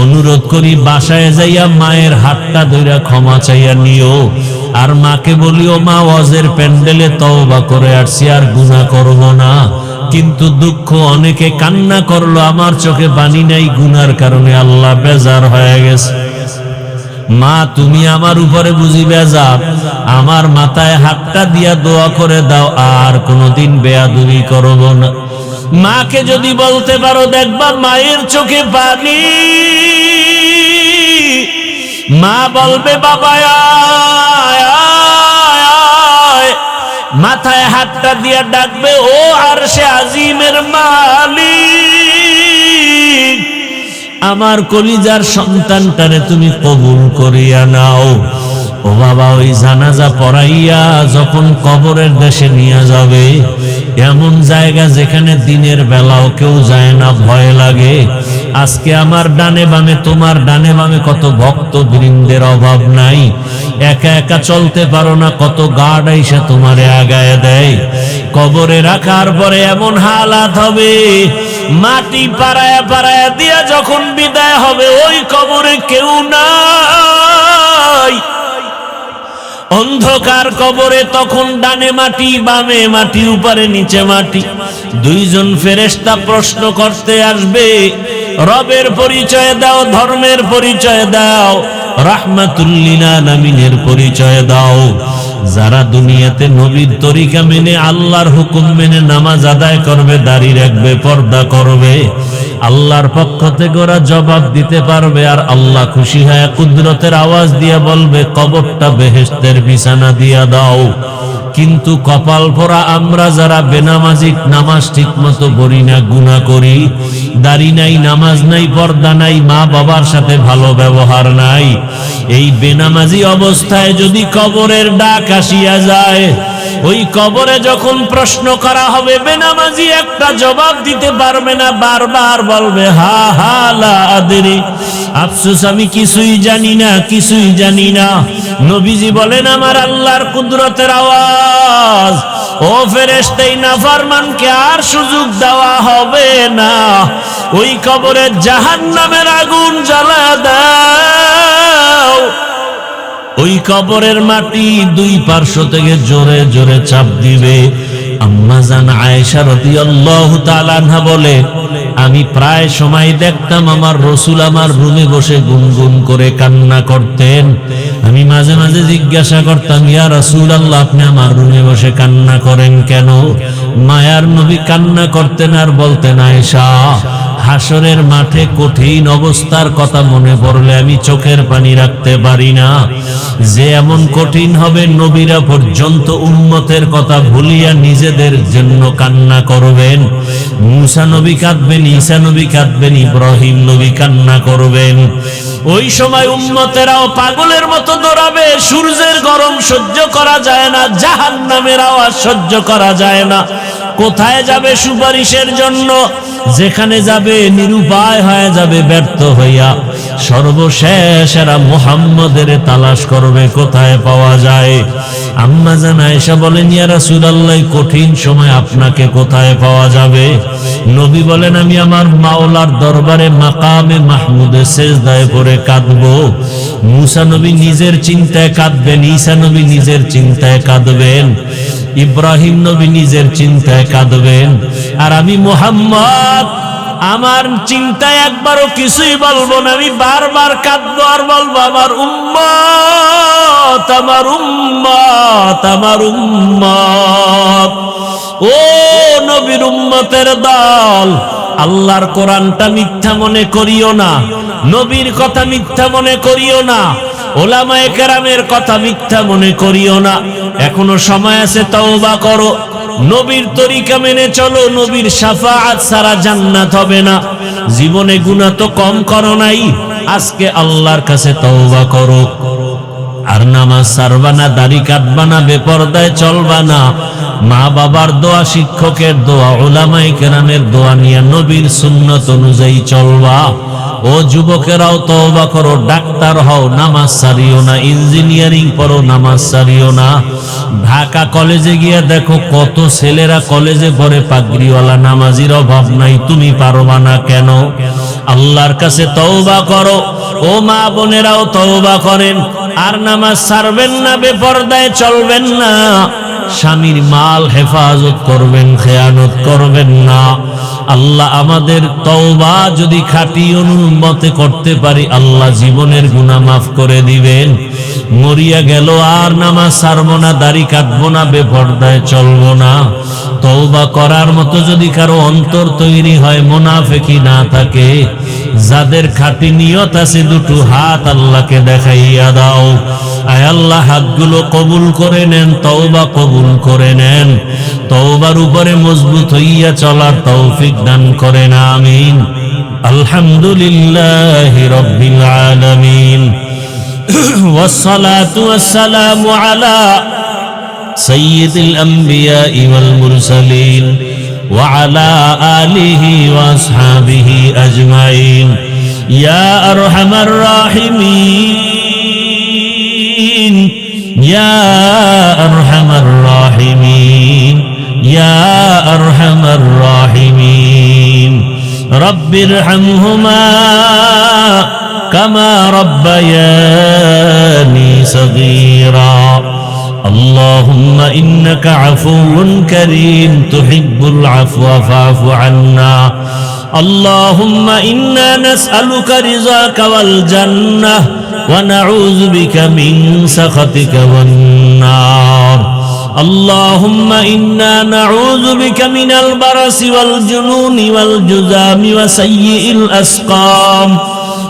অনুরোধ করি বাসায় যাইয়া মায়ের হাতটা ধইরা ক্ষমা চাইয়া নিও। আর মাকে বলিও মা ওয়াজের প্যান্ডেলে তওবা করে আসছি, আর গুনাহ করব না। কিন্তু দুঃখ, অনেকে কান্না করলো, আমার চোখে পানি নাই, গুনার কারণে আল্লাহ বেজার হয়ে গেছে। মা তুমি আমার উপরে বুঝি বেজার, আমার মাথায় হাতটা দিয়া দোয়া করে দাও, আর কোনোদিন বেয়াদবি করব না। মাকে যদি বলতে পারো, দেখবা মায়ের চোখে পানি। মা বলবে বাবা আয় আয় আয়, মাথায় হাতটা দিয়া ডাকবে, ও আরশে আজিমের মালিক, আমার কলিজার সন্তানটারে তুমি কবুল করিয়া নাও। ও বাবা, ওই জানাজা পড়াইয়া যখন কবরের দেশে নিয়ে যাবে, এমন জায়গা যেখানে দিনের বেলাও কেউ যায় না, ভয় লাগে। আজকে আমার ডানে বামে, তোমার ডানে বামে কত ভক্ত বৃন্দের অভাব নাই। একা একা চলতে পারো না, কত গার্ড আইসা তোমারে আগায় দেয়। কবরে রাখার পরে এমন হালাত হবে, মাটি পাড়ায়া পাড়ায়া দিয়া যখন বিদায় হবে, ওই কবরে কেউ নাই। অন্ধকার কবরে তখন ডানে মাটি, বামে মাটি, উপরে নিচে মাটি। 2 জন ফেরেশতা প্রশ্ন করতে আসবে, রবের পরিচয় দাও, ধর্মের পরিচয় দাও, রাহমাতুল লিল আলামিনের পরিচয় দাও। যারা দুনিয়াতে নবীর তরিকা মেনে, আল্লাহর হুকুম মেনে নামাজ আদায় করবে, দাড়ি রাখবে, পর্দা করবে, আল্লাহর পক্ষ থেকে ওরা জবাব দিতে পারবে। আর আল্লাহ খুশি হয় কুদরতের আওয়াজ দিয়ে বলবে, কবরটা বেহেশতের বিছানা দিয়া দাও। কিন্তু কপাল পোড়া আমরা যারা বেনামাজি, নামাজ ঠিক মতো পড়ি না, গুনাহ করি, দাড়ি নাই, নামাজ নাই, পর্দা নাই, মা বাবার সাথে ভালো ব্যবহার নাই, এই বেনামাজি অবস্থায় যদি কবরের ডাক আসিয়া যায়, ওই কবরে যখন প্রশ্ন করা হবে, বেনামাজি একটা জবাব দিতে পারবে না, বারবার বলবে হা হা লা আদরি, আফসোস আমি কিছুই জানি না, কিছুই জানি না। নবীজি বলেন আমার আল্লাহর কুদরতের আওয়াজ, ও ফেরেশতা এই নাফরমানকে আর সুযোগ দেওয়া হবে না, ওই কবরে জাহান্নামের আগুন জ্বালা দাও। ওই কবরের মাটি দুই পার্শ্ব থেকে জোরে জোরে চাপ দিবে। আম্মা জান আয়েশা রাদিয়াল্লাহু তাআলা আনহা বলে, আমি প্রায় সময় দেখতাম আমার রাসূল আমার রুমে বসে গুনগুন করে কান্না করতেন। আমি মাঝে মাঝে জিজ্ঞাসা করতাম, ইয়া রাসূলুল্লাহ আপনি আমার রুমে বসে কান্না করেন কেন? মায়ার নবী কান্না করতেন আর বলতেন, আয়েশা হাসরের মাঠে কঠিন অবস্থার কথা মনে পড়লে আমি চোখের পানি রাখতে পারি না। যে এমন কঠিন হবে নবীরা পর্যন্ত উম্মতের কথা ভুলিয়া নিজেদের জন্য কান্না করবেন। মুসা নবী কাঁদবেন, ঈসা নবী কাঁদবেন, ইব্রাহিম নবী কান্না করবেন। ওই সময় উম্মতেরাও পাগলের মতো দৌড়াবে। সূর্যের গরম সহ্য করা যায় না, জাহান্নামের আওয়াজ সহ্য করা যায় না। কোথায় যাবে সুপারিশের জন্য? যেখানে যাবে নিরুপায় হয়ে যাবে, ব্যর্থ হইয়া সর্বশেষ এরা মুহাম্মদের তালাশ করবে কোথায় পাওয়া যায়। আম্মা জান আয়েশা বলেন, ইয়া রাসূলুল্লাহ কঠিন সময় আপনাকে কোথায় পাওয়া যাবে? নবী বলেন, আমি আমার মাওলার দরবারে মাকামে মাহমুদে সিজদায় পড়ে কাঁদবো। মুসা নবী নিজের চিন্তায় কাঁদবেন, ঈসা নবী নিজের চিন্তায় কাঁদবেন, ইব্রাহিম নবী নিজের চিন্তায় কাঁদবেন। আর আমি মুহাম্মদ আমার চিন্তায় একবারও কিছুই বলবো না, আমি বারবার কাঁদবো আর বলবো আমার উম্মত, আমার উম্মত, আমার উম্মত। ও নবীর উম্মতের দল, আল্লাহর কোরআনটা মিথ্যা মনে করিও না, নবীর কথা মিথ্যা মনে করিও না, ওলামায়ে কেরামের কথা মিথ্যা মনে করিও না। এখনো সময় আছে, তওবা করো, নবীর তরিকা মেনে চলো। নবীর শাফাআত ছাড়া জান্নাত হবে না। জীবনে গুনাহ তো কম করো নাই, আজকে আল্লাহর কাছে তওবা করো। আর নামাজ ছাড়বা না, দাড়ি কাটবা না, বেপরদায় চলবা না। মা বাবার দোয়া, শিক্ষকের দোয়া, উলামায়ে কেরামের দোয়া নিয়ে নবীর সুন্নাত অনুযায়ী চলবা। ও যুবকেরাও তওবা করো, ডাক্তার হও, নামাজ ছাড়িও না, ইঞ্জিনিয়ারিং পড়ো, নামাজ ছাড়িও না। ঢাকা কলেজে গিয়ে দেখো কত ছেলেরা কলেজে পড়ে, পাগড়িওয়ালা, নামাজির অভাব নাই, তুমি পারবা না কেন? আল্লাহর কাছে তওবা করো। ও মা বোনেরাও তওবা করেন, আর নামাজ ছাড়বেন না, বেপরদায় চলবেন না, স্বামীর মাল হেফাজত করবেন, খেয়ানত করবেন না। আল্লাহ আমাদের তওবা যদি খাঁটি অনুমতে করতে পারি, আল্লাহ জীবনের গুনাহ মাফ করে দিবেন। মরিয়া গেল আর নামাজ ছাড়বো না, দাড়ি কাটবো না, বেপরদায় চলবো না। তওবা করার মতো যদি কারো অন্তর তৈরি হয়, মুনাফিকি না থাকে, যাদের খাঁটি নিয়ত আছে, দুটো হাত আল্লাহকে দেখাইয়া দাও। আয় আল্লাহ হাতগুলো কবুল করে নেন, তওবা কবুল করে নেন। তওবার উপরে মজবুত হইয়া চলার তৌফিক দান করেন, আমিন। আলহামদুলিল্লাহি রাব্বিল আলামিন, والصلاة والسلام على سيد الأنبياء والمرسلين وعلى آله وأصحابه أجمعين يا أرحم الراحمين يا أرحم الراحمين يا أرحم الراحمين رب ارحمهما كما ربياني صغيرا اللهم إنك عفو كريم تحب العفو فاعف عنا اللهم إنا نسألك رضاك والجنة ونعوذ بك من سخطك والنار اللهم إنا نعوذ بك من البرص والجنون والجذام وسيء الأسقام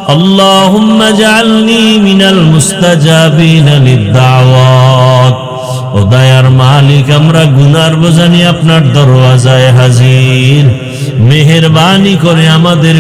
اللهم اجعلني من المستجابين للدعوات ও দয়ার মালিক, আমরা গুনার বোঝা নিয়ে আপনার দরওয়াজায় হাজির। মেহেরবানি করে আমাদের